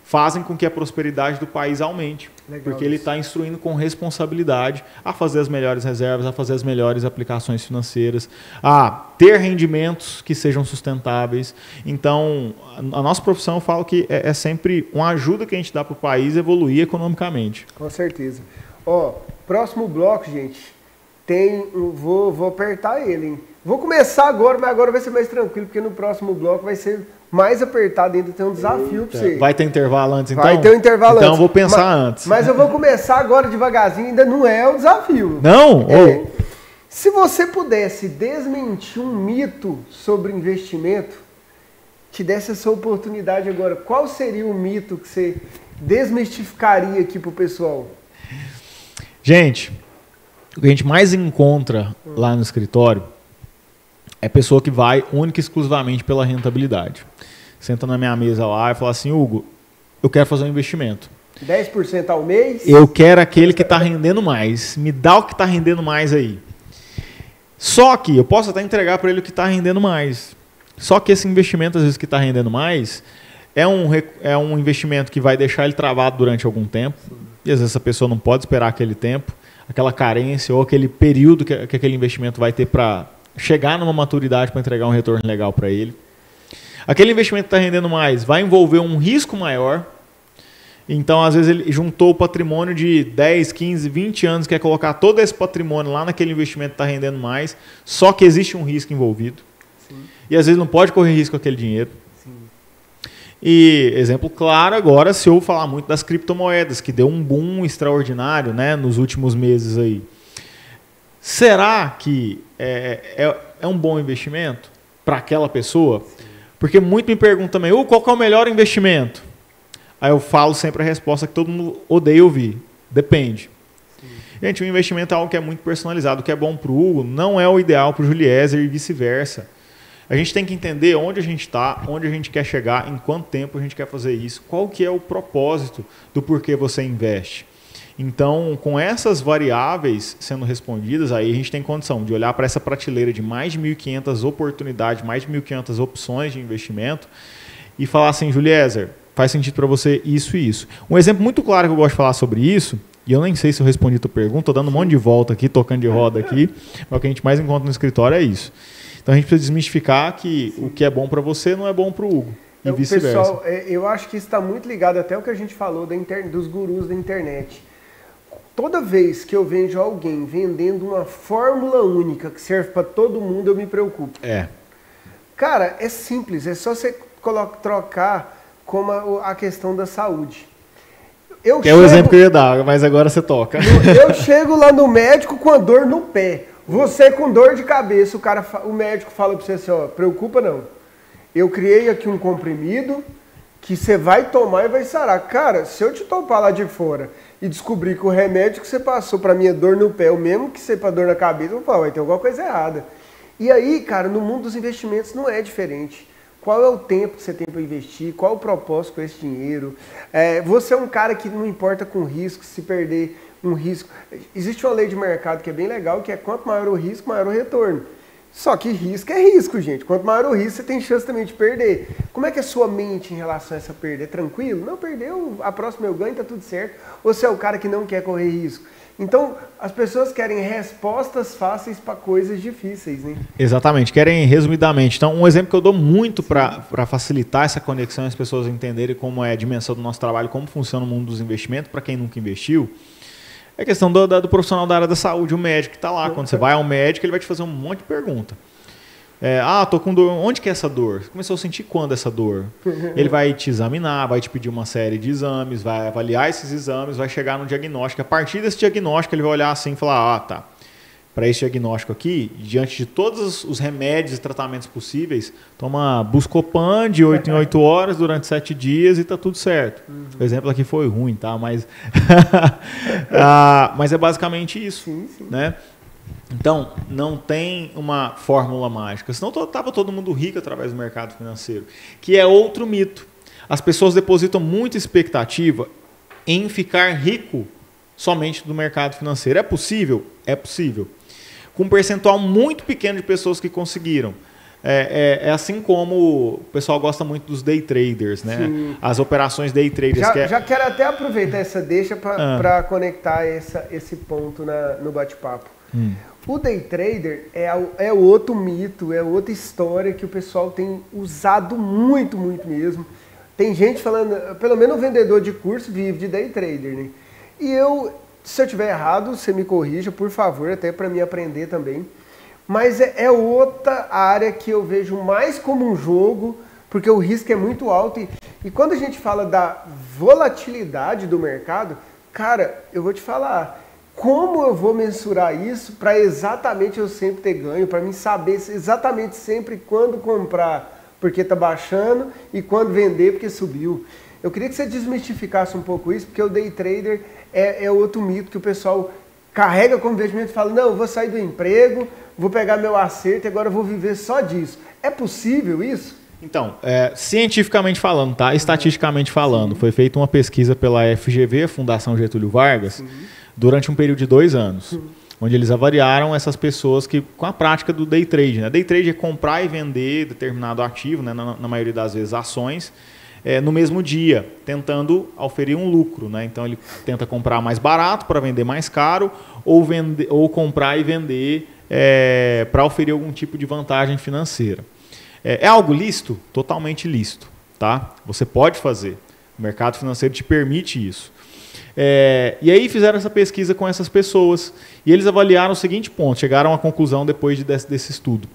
fazem com que a prosperidade do país aumente. Legal, porque ele está instruindo com responsabilidade a fazer as melhores reservas, a fazer as melhores aplicações financeiras, a ter rendimentos que sejam sustentáveis. Então, a nossa profissão, eu falo que é sempre uma ajuda que a gente dá para o país evoluir economicamente. Com certeza. Próximo bloco, gente, vou apertar ele, hein? Vou começar agora, mas agora vai ser mais tranquilo, porque no próximo bloco vai ser mais apertado ainda, tem um desafio para você. Vai ter intervalo antes, então? Vai ter um intervalo antes. Então eu vou pensar antes. Mas eu vou começar agora devagarzinho, ainda não é o desafio. Não? Se você pudesse desmentir um mito sobre investimento, te desse essa oportunidade agora, qual seria o mito que você desmistificaria aqui pro pessoal? Gente, o que a gente mais encontra lá no escritório é pessoa que vai única e exclusivamente pela rentabilidade. Senta na minha mesa lá e fala assim, Hugo, eu quero fazer um investimento. 10% ao mês? Eu quero aquele que está rendendo mais. Me dá o que está rendendo mais aí. Só que eu posso até entregar para ele o que está rendendo mais. Só que esse investimento, às vezes, que está rendendo mais, é um investimento que vai deixar ele travado durante algum tempo. E às vezes essa pessoa não pode esperar aquele tempo, aquela carência ou aquele período que aquele investimento vai ter para chegar numa maturidade para entregar um retorno legal para ele. Aquele investimento que está rendendo mais vai envolver um risco maior. Então, às vezes, ele juntou o patrimônio de 10, 15, 20 anos, quer colocar todo esse patrimônio lá naquele investimento que está rendendo mais, só que existe um risco envolvido. Sim. E, às vezes, não pode correr risco com aquele dinheiro. Sim. E, exemplo claro, agora, se eu falar muito das criptomoedas, que deu um boom extraordinário, né, nos últimos meses aí. Será que é um bom investimento para aquela pessoa? Sim. Porque muito me perguntam também, qual que é o melhor investimento? Aí eu falo sempre a resposta que todo mundo odeia ouvir. Depende. Sim. Gente, o investimento é algo que é muito personalizado. O que é bom para o Hugo não é o ideal para o Juliezer e vice-versa. A gente tem que entender onde a gente está, onde a gente quer chegar, em quanto tempo a gente quer fazer isso, qual que é o propósito do porquê você investe. Então, com essas variáveis sendo respondidas, aí a gente tem condição de olhar para essa prateleira de mais de 1.500 oportunidades, mais de 1.500 opções de investimento e falar assim, Juliezer, faz sentido para você isso e isso. Um exemplo muito claro que eu gosto de falar sobre isso, e eu nem sei se eu respondi a tua pergunta, estou dando um monte de volta aqui, tocando de roda aqui, mas o que a gente mais encontra no escritório é isso. Então, a gente precisa desmistificar que o que é bom para você não é bom para o Hugo. E vice-versa. Pessoal, eu acho que isso está muito ligado até ao que a gente falou dos gurus da internet. Toda vez que eu vejo alguém vendendo uma fórmula única que serve para todo mundo, eu me preocupo. Cara, é simples, é só você trocar como a questão da saúde. É o exemplo que eu ia dar, mas agora você toca. Eu chego lá no médico com a dor no pé. Você com dor de cabeça, o médico fala para você assim, ó, preocupa não. Eu criei aqui um comprimido que você vai tomar e vai sarar. Cara, se eu te topar lá de fora e descobrir que o remédio que você passou para minha dor no pé, o mesmo que você para dor na cabeça, eu vou falar, vai ter alguma coisa errada. E aí, cara, no mundo dos investimentos não é diferente. Qual é o tempo que você tem para investir? Qual o propósito com esse dinheiro? Você é um cara que não importa com risco, se perder um risco. Existe uma lei de mercado que é bem legal, que é quanto maior o risco, maior o retorno. Só que risco é risco, gente. Quanto maior o risco, você tem chance também de perder. Como é que é a sua mente em relação a essa perda? É tranquilo? Não, perdeu, a próxima eu ganho, tá tudo certo. Ou você é o cara que não quer correr risco? Então, as pessoas querem respostas fáceis para coisas difíceis, né? Exatamente, querem resumidamente. Então, um exemplo que eu dou muito para facilitar essa conexão e as pessoas entenderem como é a dimensão do nosso trabalho, como funciona o mundo dos investimentos, para quem nunca investiu, é a questão do profissional da área da saúde, o médico que está lá. Quando você vai ao médico, ele vai te fazer um monte de pergunta. Tô com dor. Onde que é essa dor? Você começou a sentir quando essa dor? Ele vai te examinar, vai te pedir uma série de exames, vai avaliar esses exames, vai chegar no diagnóstico. A partir desse diagnóstico, ele vai olhar assim e falar, tá, para esse diagnóstico aqui, diante de todos os remédios e tratamentos possíveis, toma Buscopan de 8 em 8 horas durante 7 dias e tá tudo certo. O exemplo aqui foi ruim, tá? Mas, mas é basicamente isso, sim. né? Então, não tem uma fórmula mágica. Senão estava todo mundo rico através do mercado financeiro. Que é outro mito. As pessoas depositam muita expectativa em ficar rico somente do mercado financeiro. É possível? É possível. Com um percentual muito pequeno de pessoas que conseguiram. É assim como o pessoal gosta muito dos day traders, né? Sim. As operações day traders. Já quero até aproveitar essa deixa para conectar esse ponto no bate-papo. O day trader é outro mito, é outra história que o pessoal tem usado muito, muito mesmo. Tem gente falando, pelo menos o vendedor de curso vive de day trader, né? E se eu estiver errado, você me corrija, por favor, até para mim aprender também. Mas é outra área que eu vejo mais como um jogo, porque o risco é muito alto. E quando a gente fala da volatilidade do mercado, cara, eu vou te falar... Como eu vou mensurar isso para exatamente eu sempre ter ganho, para mim saber exatamente sempre quando comprar porque está baixando e quando vender porque subiu. Eu queria que você desmistificasse um pouco isso, porque o day trader é outro mito que o pessoal carrega como investimento e fala, não, eu vou sair do emprego, vou pegar meu acerto e agora eu vou viver só disso. É possível isso? Então, cientificamente falando, tá? Estatisticamente falando, foi feita uma pesquisa pela FGV, a Fundação Getúlio Vargas, durante um período de 2 anos, onde eles avaliaram essas pessoas com a prática do day trade. Né? Day trade é comprar e vender determinado ativo, né? na maioria das vezes ações, no mesmo dia, tentando oferir um lucro. Né? Então ele tenta comprar mais barato para vender mais caro, ou comprar e vender para oferir algum tipo de vantagem financeira. É algo lícito? Totalmente lícito. Tá? Você pode fazer. O mercado financeiro te permite isso. E aí fizeram essa pesquisa com essas pessoas e eles avaliaram o seguinte ponto, chegaram à conclusão depois desse estudo.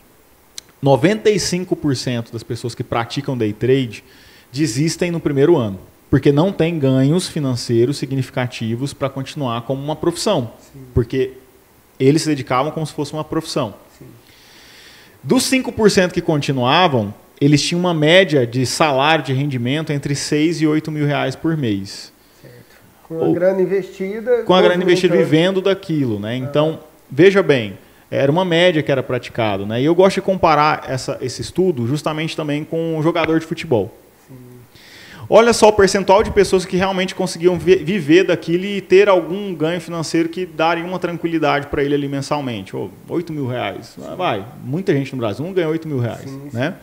95% das pessoas que praticam day trade desistem no primeiro ano, porque não tem ganhos financeiros significativos para continuar como uma profissão. Sim. Porque eles se dedicavam como se fosse uma profissão. Sim. Dos 5% que continuavam, eles tinham uma média de salário de rendimento entre 6 e 8 mil reais por mês. Com a grana investida... Com a grana investida vivendo daquilo. Né? Então, veja bem, era uma média que era praticado. Né? E eu gosto de comparar esse estudo justamente também com um jogador de futebol. Sim. Olha só o percentual de pessoas que realmente conseguiam viver daquilo e ter algum ganho financeiro que daria uma tranquilidade para ele ali mensalmente. 8 mil reais. Vai, muita gente no Brasil não ganha 8 mil reais. Sim, sim. Né?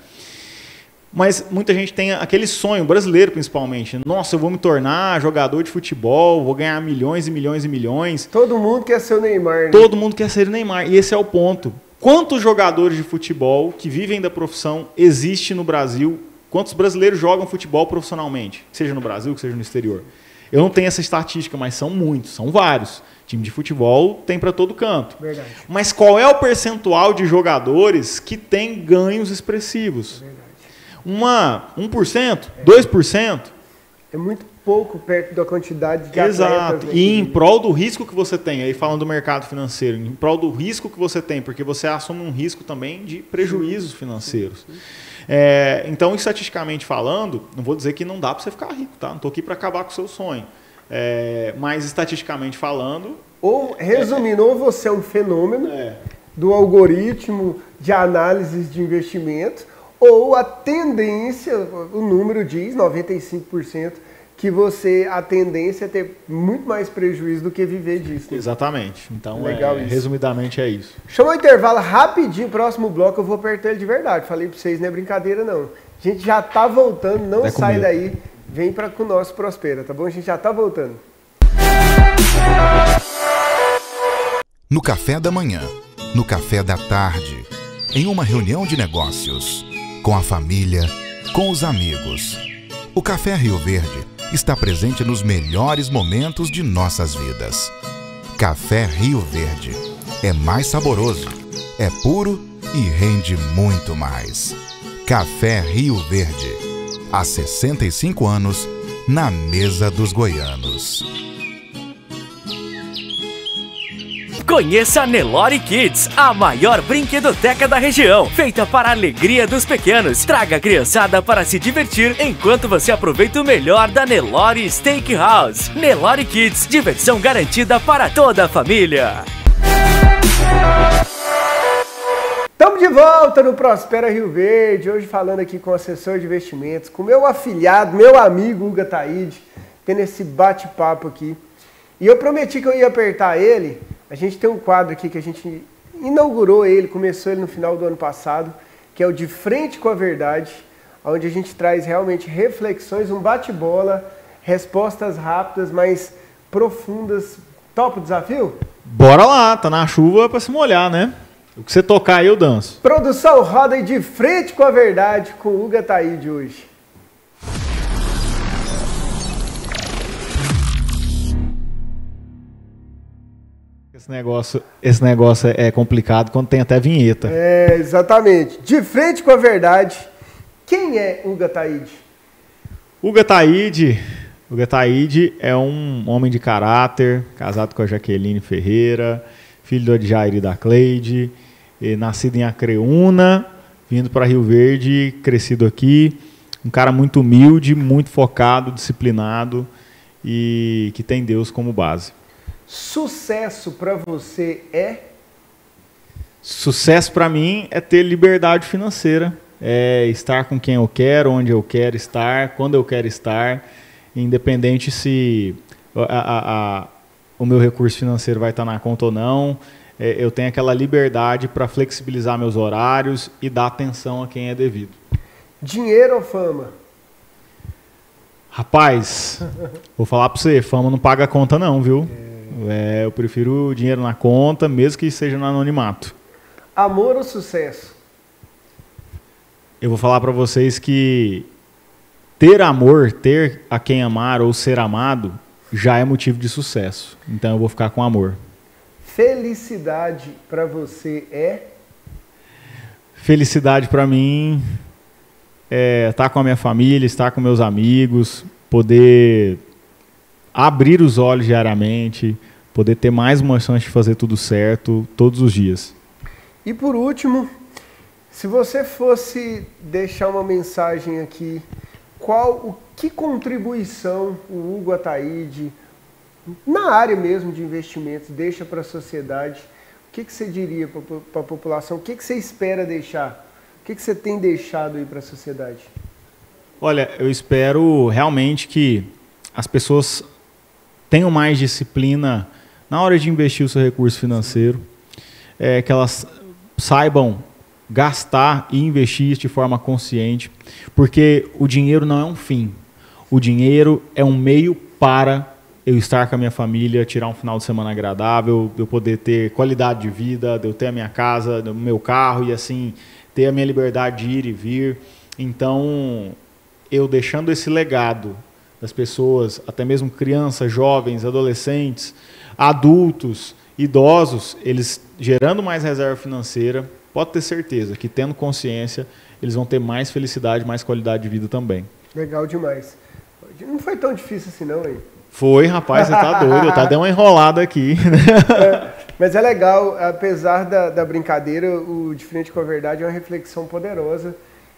Mas muita gente tem aquele sonho, brasileiro principalmente. Nossa, eu vou me tornar jogador de futebol, vou ganhar milhões e milhões e milhões. Todo mundo quer ser o Neymar. Né? Todo mundo quer ser o Neymar. E esse é o ponto. Quantos jogadores de futebol que vivem da profissão existe no Brasil? Quantos brasileiros jogam futebol profissionalmente? Seja no Brasil, seja no exterior. Eu não tenho essa estatística, mas são muitos, são vários. Time de futebol tem para todo canto. Verdade. Mas qual é o percentual de jogadores que tem ganhos expressivos? Verdade. 1%? 2%? É muito pouco perto da quantidade de Exato. atletas. Né, E em prol do risco que você tem, aí falando do mercado financeiro, em prol do risco que você tem, porque você assume um risco também de prejuízos financeiros. Então, estatisticamente falando, não vou dizer que não dá para você ficar rico, tá? Não estou aqui para acabar com o seu sonho. Mas, estatisticamente falando... Ou, resumindo, ou você é um fenômeno do algoritmo de análise de investimento, ou a tendência, o número diz, 95%, que a tendência é ter muito mais prejuízo do que viver disso. Né? Exatamente. Então, Legal isso. Resumidamente, é isso. Chama o intervalo rapidinho, próximo bloco eu vou apertar ele de verdade. Falei para vocês, não é brincadeira não. A gente já tá voltando, não sai daí. Vem com o nosso Prospera, tá bom? A gente já tá voltando. No café da manhã, no café da tarde, em uma reunião de negócios, com a família, com os amigos. O Café Rio Verde está presente nos melhores momentos de nossas vidas. Café Rio Verde é mais saboroso, é puro e rende muito mais. Café Rio Verde, há 65 anos, na mesa dos goianos. Conheça a Nelore Kids, a maior brinquedoteca da região, feita para a alegria dos pequenos. Traga a criançada para se divertir enquanto você aproveita o melhor da Nelore Steakhouse. Nelore Kids, diversão garantida para toda a família. Estamos de volta no Prospera Rio Verde, hoje falando aqui com o assessor de investimentos, com meu afilhado, meu amigo Hugo Ataíde, tendo esse bate-papo aqui. E eu prometi que eu ia apertar ele. A gente tem um quadro aqui que a gente inaugurou ele, começou ele no final do ano passado, que é o De Frente com a Verdade, onde a gente traz realmente reflexões, um bate-bola, respostas rápidas, mas profundas. Topa o desafio? Bora lá, tá na chuva para se molhar, né? O que você tocar aí eu danço. Produção, roda aí De Frente com a Verdade com o Hugo Ataíde hoje. Esse negócio é complicado quando tem até vinheta. Exatamente. De Frente com a Verdade. Quem é Hugo Ataíde? Hugo Ataíde é um homem de caráter, casado com a Jaqueline Ferreira, filho do Adjair e da Cleide, nascido em Acreúna, vindo para Rio Verde, crescido aqui. Um cara muito humilde, muito focado, disciplinado e que tem Deus como base. Sucesso para você é? Sucesso para mim é ter liberdade financeira, é estar com quem eu quero, onde eu quero estar, quando eu quero estar, independente se o meu recurso financeiro vai estar na conta ou não. Eu tenho aquela liberdade para flexibilizar meus horários e dar atenção a quem é devido. Dinheiro ou fama? Rapaz, vou falar para você, fama não paga a conta não, viu? Eu prefiro dinheiro na conta, mesmo que seja no anonimato. Amor ou sucesso? Eu vou falar para vocês que ter amor, ter a quem amar ou ser amado, já é motivo de sucesso. Então eu vou ficar com amor. Felicidade para você é? Felicidade para mim é estar com a minha família, estar com meus amigos, poder abrir os olhos diariamente, poder ter mais uma chance de fazer tudo certo todos os dias. E por último, se você fosse deixar uma mensagem aqui, que contribuição o Hugo Ataíde, na área mesmo de investimentos, deixa para a sociedade? O que você diria para a população? O que você espera deixar? O que você tem deixado aí para a sociedade? Olha, eu espero realmente que as pessoas tenham mais disciplina na hora de investir o seu recurso financeiro, que elas saibam gastar e investir de forma consciente, porque o dinheiro não é um fim. O dinheiro é um meio para eu estar com a minha família, tirar um final de semana agradável, eu poder ter qualidade de vida, de eu ter a minha casa, o meu carro e assim ter a minha liberdade de ir e vir. Então, eu deixando esse legado das pessoas, até mesmo crianças, jovens, adolescentes, adultos, idosos, eles gerando mais reserva financeira, pode ter certeza que tendo consciência, eles vão ter mais felicidade, mais qualidade de vida também. Legal demais. Não foi tão difícil assim não, hein? Foi, rapaz, você tá doido. Eu dei uma enrolada aqui. Mas é legal, apesar da brincadeira, o De Frente com a Verdade é uma reflexão poderosa.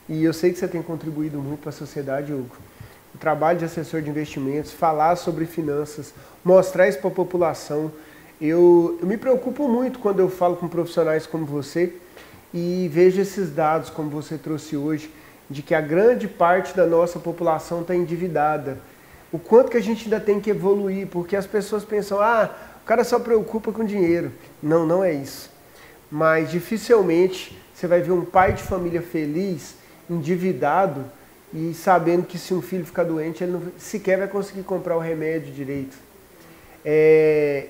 E eu sei que você tem contribuído muito para a sociedade, Hugo. O trabalho de assessor de investimentos, falar sobre finanças, mostrar isso para a população. Eu me preocupo muito quando eu falo com profissionais como você e vejo esses dados, como você trouxe hoje, de que a grande parte da nossa população está endividada. O quanto que a gente ainda tem que evoluir, porque as pessoas pensam, o cara só preocupa com dinheiro. Não, não é isso. Mas dificilmente você vai ver um pai de família feliz, endividado, e sabendo que se um filho ficar doente, ele não sequer vai conseguir comprar o remédio direito.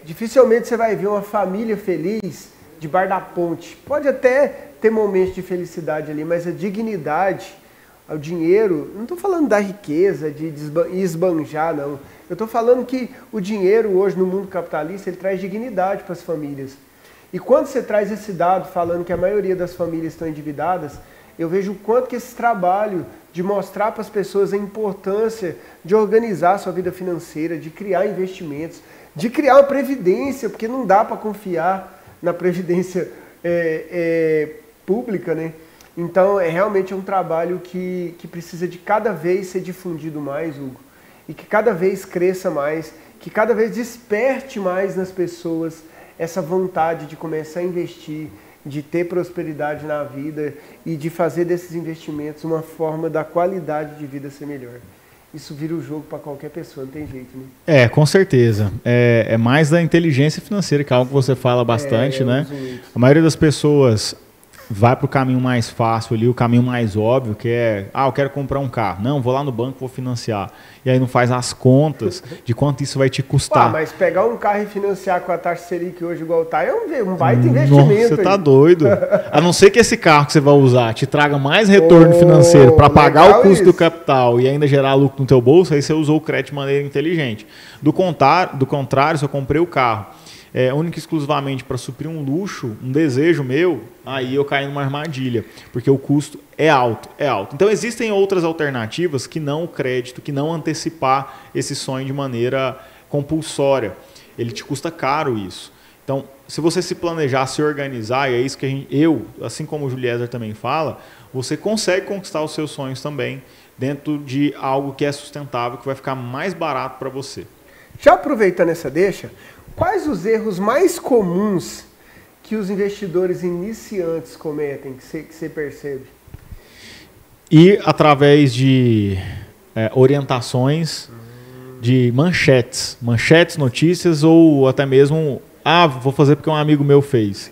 Dificilmente você vai ver uma família feliz debaixo da ponte. Pode até ter momentos de felicidade ali, mas a dignidade, o dinheiro, não estou falando da riqueza, de esbanjar, não. Eu estou falando que o dinheiro hoje no mundo capitalista, ele traz dignidade para as famílias. E quando você traz esse dado falando que a maioria das famílias estão endividadas, eu vejo o quanto que esse trabalho de mostrar para as pessoas a importância de organizar a sua vida financeira, de criar investimentos, de criar uma previdência, porque não dá para confiar na previdência pública, né? Então, realmente um trabalho que precisa de cada vez ser difundido mais, Hugo, e que cada vez cresça mais, que cada vez desperte mais nas pessoas essa vontade de começar a investir, de ter prosperidade na vida e de fazer desses investimentos uma forma da qualidade de vida ser melhor. Isso vira o jogo para qualquer pessoa, não tem jeito, né? Com certeza. É mais da inteligência financeira, que é algo que você fala bastante, né? A maioria das pessoas vai para o caminho mais fácil ali, o caminho mais óbvio, que é, eu quero comprar um carro. Não, vou lá no banco, vou financiar. E aí não faz as contas de quanto isso vai te custar. Mas pegar um carro e financiar com a taxa Selic hoje igual tá, é um baita investimento. Você tá doido. A não ser que esse carro que você vai usar te traga mais retorno financeiro para pagar o custo do capital e ainda gerar lucro no teu bolso, aí você usou o crédito de maneira inteligente. Do contrário, se eu comprei o carro única e exclusivamente para suprir um luxo, um desejo meu, aí eu caí numa armadilha, porque o custo é alto. Então existem outras alternativas que não o crédito, que não antecipar esse sonho de maneira compulsória. Ele te custa caro isso. Então, se você se planejar, se organizar, e é isso que eu, assim como o Juliezer também fala, você consegue conquistar os seus sonhos também dentro de algo que é sustentável, que vai ficar mais barato para você. Já aproveitando essa deixa, quais os erros mais comuns que os investidores iniciantes cometem, que você percebe? E através de orientações de manchetes, notícias ou até mesmo, vou fazer porque um amigo meu fez.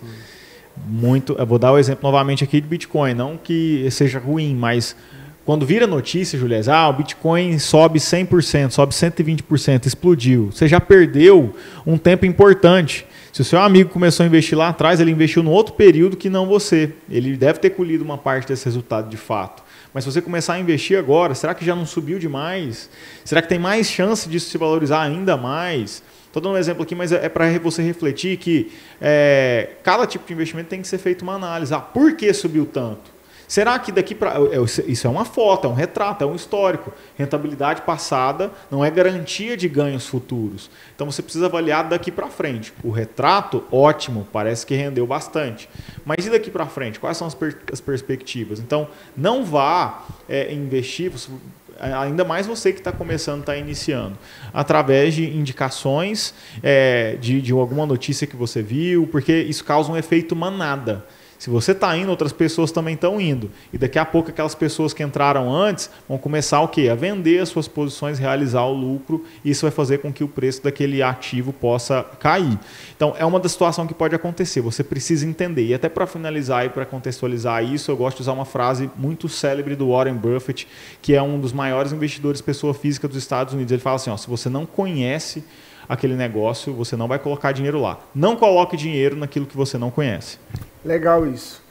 Eu vou dar o exemplo novamente aqui de Bitcoin, não que seja ruim, mas quando vira notícia, Juliés, o Bitcoin sobe 100%, sobe 120%, explodiu. Você já perdeu um tempo importante. Se o seu amigo começou a investir lá atrás, ele investiu no outro período que não você. Ele deve ter colhido uma parte desse resultado de fato. Mas se você começar a investir agora, será que já não subiu demais? Será que tem mais chance disso se valorizar ainda mais? Estou dando um exemplo aqui, mas é para você refletir que cada tipo de investimento tem que ser feito uma análise. Por que subiu tanto? Será que daqui para... Isso é uma foto, é um retrato, é um histórico. Rentabilidade passada não é garantia de ganhos futuros. Então você precisa avaliar daqui para frente. O retrato, ótimo, parece que rendeu bastante. Mas e daqui para frente? Quais são as perspectivas? Então não vá investir, ainda mais você que está começando, está iniciando, através de indicações de alguma notícia que você viu, porque isso causa um efeito manada. Se você está indo, outras pessoas também estão indo. E daqui a pouco aquelas pessoas que entraram antes vão começar o quê? A vender as suas posições, realizar o lucro. E isso vai fazer com que o preço daquele ativo possa cair. Então, é uma das situações que pode acontecer. Você precisa entender. E até para finalizar e para contextualizar isso, eu gosto de usar uma frase muito célebre do Warren Buffett, que é um dos maiores investidores pessoa física dos Estados Unidos. Ele fala assim, se você não conhece aquele negócio, você não vai colocar dinheiro lá. Não coloque dinheiro naquilo que você não conhece. Legal isso.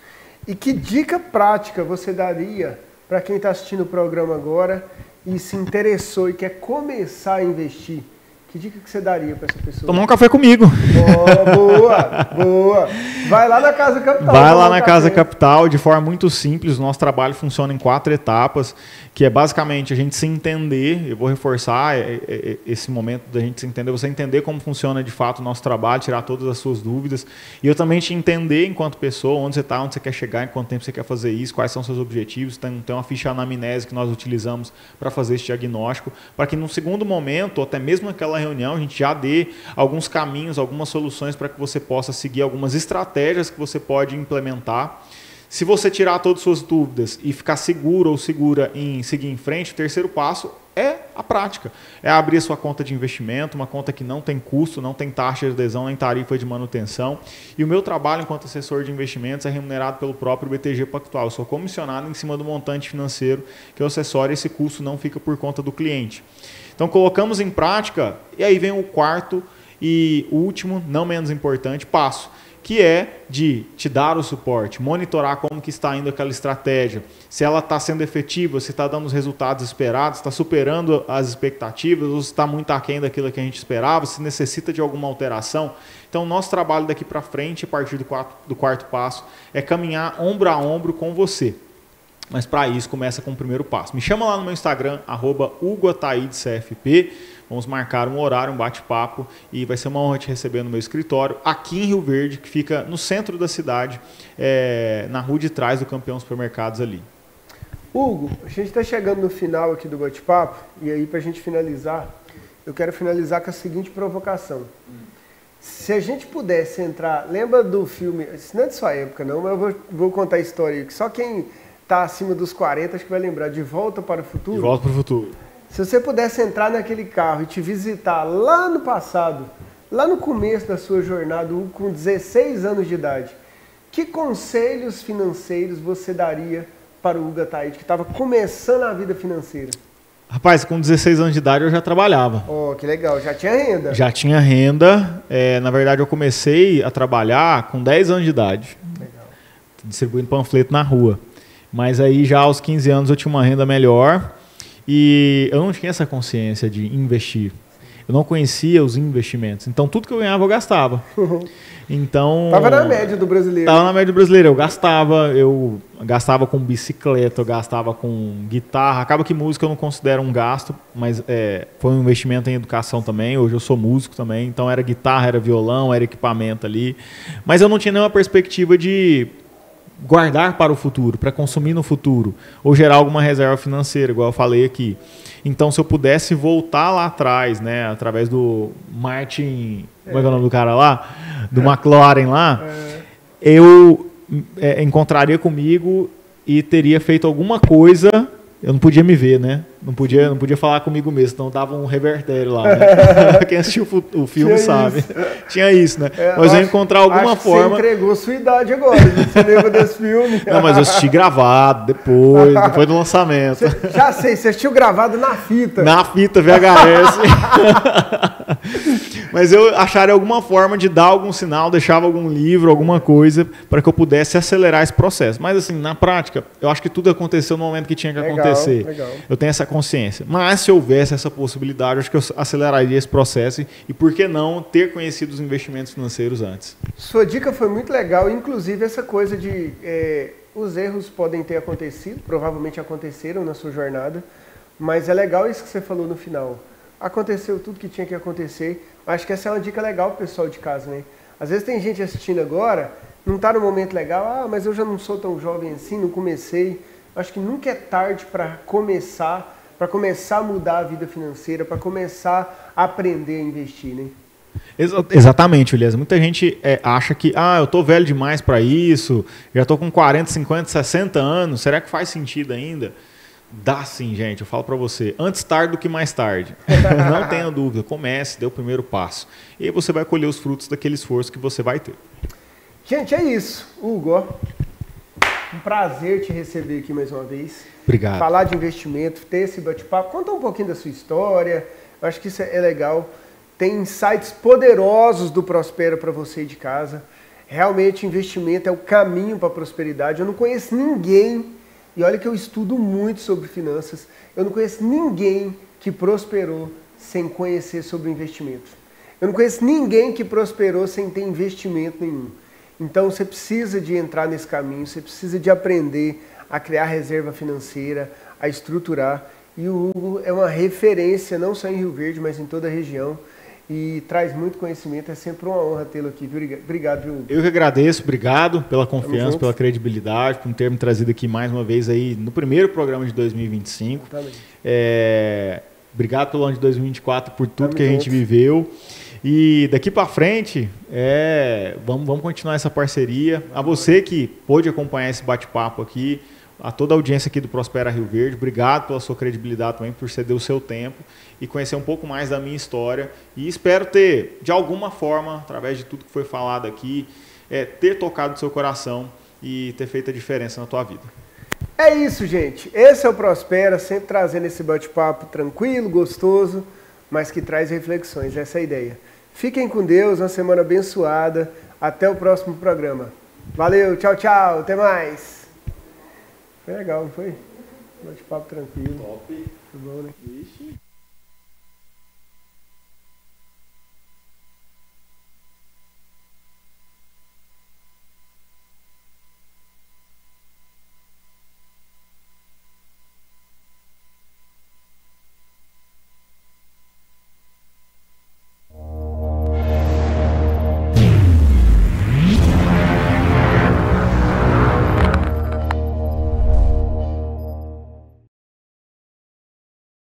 E que dica prática você daria para quem está assistindo o programa agora e se interessou e quer começar a investir? Que dica que você daria para essa pessoa? Tomar um café comigo. Oh, boa, boa. Vai lá na Casa Capital. Vai lá na Casa Capital, de forma muito simples. O nosso trabalho funciona em 4 etapas, que é basicamente a gente se entender. Eu vou reforçar esse momento da gente se entender. Você entender como funciona de fato o nosso trabalho, tirar todas as suas dúvidas. E eu também te entender enquanto pessoa, onde você está, onde você quer chegar, em quanto tempo você quer fazer isso, quais são os seus objetivos. Tem uma ficha anamnese que nós utilizamos para fazer esse diagnóstico, para que no segundo momento, ou até mesmo naquela reunião, a gente já dê alguns caminhos, algumas soluções para que você possa seguir algumas estratégias que você pode implementar. Se você tirar todas as suas dúvidas e ficar seguro ou segura em seguir em frente, o terceiro passo é a prática. É abrir a sua conta de investimento, uma conta que não tem custo, não tem taxa de adesão, nem tarifa de manutenção. E o meu trabalho enquanto assessor de investimentos é remunerado pelo próprio BTG Pactual. Eu sou comissionado em cima do montante financeiro que eu assessoro e esse custo não fica por conta do cliente. Então colocamos em prática e aí vem o quarto e último, não menos importante, passo, que é de te dar o suporte, monitorar como que está indo aquela estratégia, se ela está sendo efetiva, se está dando os resultados esperados, está superando as expectativas, ou se está muito aquém daquilo que a gente esperava, se necessita de alguma alteração. Então, nosso trabalho daqui para frente, a partir do quarto passo, é caminhar ombro a ombro com você. Mas para isso, começa com o primeiro passo. Me chama lá no meu Instagram, @HugoAtaídeCFP. Vamos marcar um horário, um bate-papo, e vai ser uma honra te receber no meu escritório, aqui em Rio Verde, que fica no centro da cidade, na rua de trás do Campeão Supermercados ali. Hugo, a gente está chegando no final aqui do bate-papo, e aí para a gente finalizar, eu quero finalizar com a seguinte provocação. Se a gente pudesse entrar, lembra do filme, isso não é de sua época não, mas eu vou contar a história, que só quem está acima dos 40 acho que vai lembrar, De Volta para o Futuro. De Volta para o Futuro. Se você pudesse entrar naquele carro e te visitar lá no passado, lá no começo da sua jornada, com 16 anos de idade, que conselhos financeiros você daria para o Hugo Ataíde, que estava começando a vida financeira? Rapaz, com 16 anos de idade eu já trabalhava. Oh, que legal. Já tinha renda? Já tinha renda. Na verdade, eu comecei a trabalhar com 10 anos de idade. Legal. Distribuindo panfleto na rua. Mas aí já aos 15 anos eu tinha uma renda melhor. E eu não tinha essa consciência de investir. Eu não conhecia os investimentos. Então, tudo que eu ganhava, eu gastava. Então, estava na média do brasileiro. Estava na média do brasileiro. Eu gastava com bicicleta, eu gastava com guitarra. Acaba que música eu não considero um gasto, mas foi um investimento em educação também. Hoje eu sou músico também. Então, era guitarra, era violão, era equipamento ali. Mas eu não tinha nenhuma perspectiva de guardar para o futuro, para consumir no futuro, ou gerar alguma reserva financeira, igual eu falei aqui. Então, se eu pudesse voltar lá atrás, né, através do Martin, como é que é o nome do cara lá? Do McLaren lá, eu encontraria comigo e teria feito alguma coisa. Eu não podia me ver, né? Não podia falar comigo mesmo, então dava um revertério lá, né? Quem assistiu o filme sabe. Tinha isso, né? Mas eu ia encontrar alguma forma. Você entregou sua idade agora, você lembra desse filme? Não, mas eu assisti gravado depois do lançamento. Já sei, você assistiu gravado na fita. Na fita VHS. Mas eu acharia alguma forma de dar algum sinal, deixava algum livro, alguma coisa, para que eu pudesse acelerar esse processo. Mas assim, na prática, eu acho que tudo aconteceu no momento que tinha que acontecer. Legal. Eu tenho essa consciência. Mas se houvesse essa possibilidade, eu acho que eu aceleraria esse processo e por que não ter conhecido os investimentos financeiros antes? Sua dica foi muito legal, inclusive essa coisa de os erros podem ter acontecido, provavelmente aconteceram na sua jornada, mas é legal isso que você falou no final. Aconteceu tudo que tinha que acontecer. Acho que essa é uma dica legal pro pessoal de casa, né? Às vezes tem gente assistindo agora, não está no momento legal, mas eu já não sou tão jovem assim, não comecei. Acho que nunca é tarde para começar a mudar a vida financeira, para começar a aprender a investir, né? Exatamente, Elias. Muita gente acha que eu tô velho demais para isso, já tô com 40, 50, 60 anos, será que faz sentido ainda? Dá sim, gente. Eu falo para você, antes tarde do que mais tarde. Não tenha dúvida, comece, dê o primeiro passo. E aí você vai colher os frutos daquele esforço que você vai ter. Gente, é isso. Hugo, um prazer te receber aqui mais uma vez. Obrigado. Falar de investimento, ter esse bate-papo. Conta um pouquinho da sua história. Eu acho que isso é legal. Tem insights poderosos do Prospera para você de casa. Realmente, investimento é o caminho para a prosperidade. Eu não conheço ninguém, e olha que eu estudo muito sobre finanças, eu não conheço ninguém que prosperou sem conhecer sobre investimentos. Eu não conheço ninguém que prosperou sem ter investimento nenhum. Então você precisa de entrar nesse caminho, você precisa de aprender a criar reserva financeira, a estruturar. E o Hugo é uma referência, não só em Rio Verde, mas em toda a região. E traz muito conhecimento, é sempre uma honra tê-lo aqui. Obrigado, Hugo. Eu que agradeço, obrigado pela confiança, pela credibilidade, por ter me trazido aqui mais uma vez aí no primeiro programa de 2025. Obrigado pelo ano de 2024, por tudo que a gente viveu. E daqui para frente, vamos continuar essa parceria. A você que pôde acompanhar esse bate-papo aqui, a toda a audiência aqui do Prospera Rio Verde, obrigado pela sua credibilidade também, por ceder o seu tempo e conhecer um pouco mais da minha história. E espero ter, de alguma forma, através de tudo que foi falado aqui, ter tocado o seu coração e ter feito a diferença na tua vida. É isso, gente. Esse é o Prospera, sempre trazendo esse bate-papo tranquilo, gostoso, mas que traz reflexões. Essa é a ideia. Fiquem com Deus, uma semana abençoada. Até o próximo programa. Valeu, tchau, tchau. Até mais. Foi legal, não foi? Bate-papo tranquilo. Top. Foi bom, né? Ixi.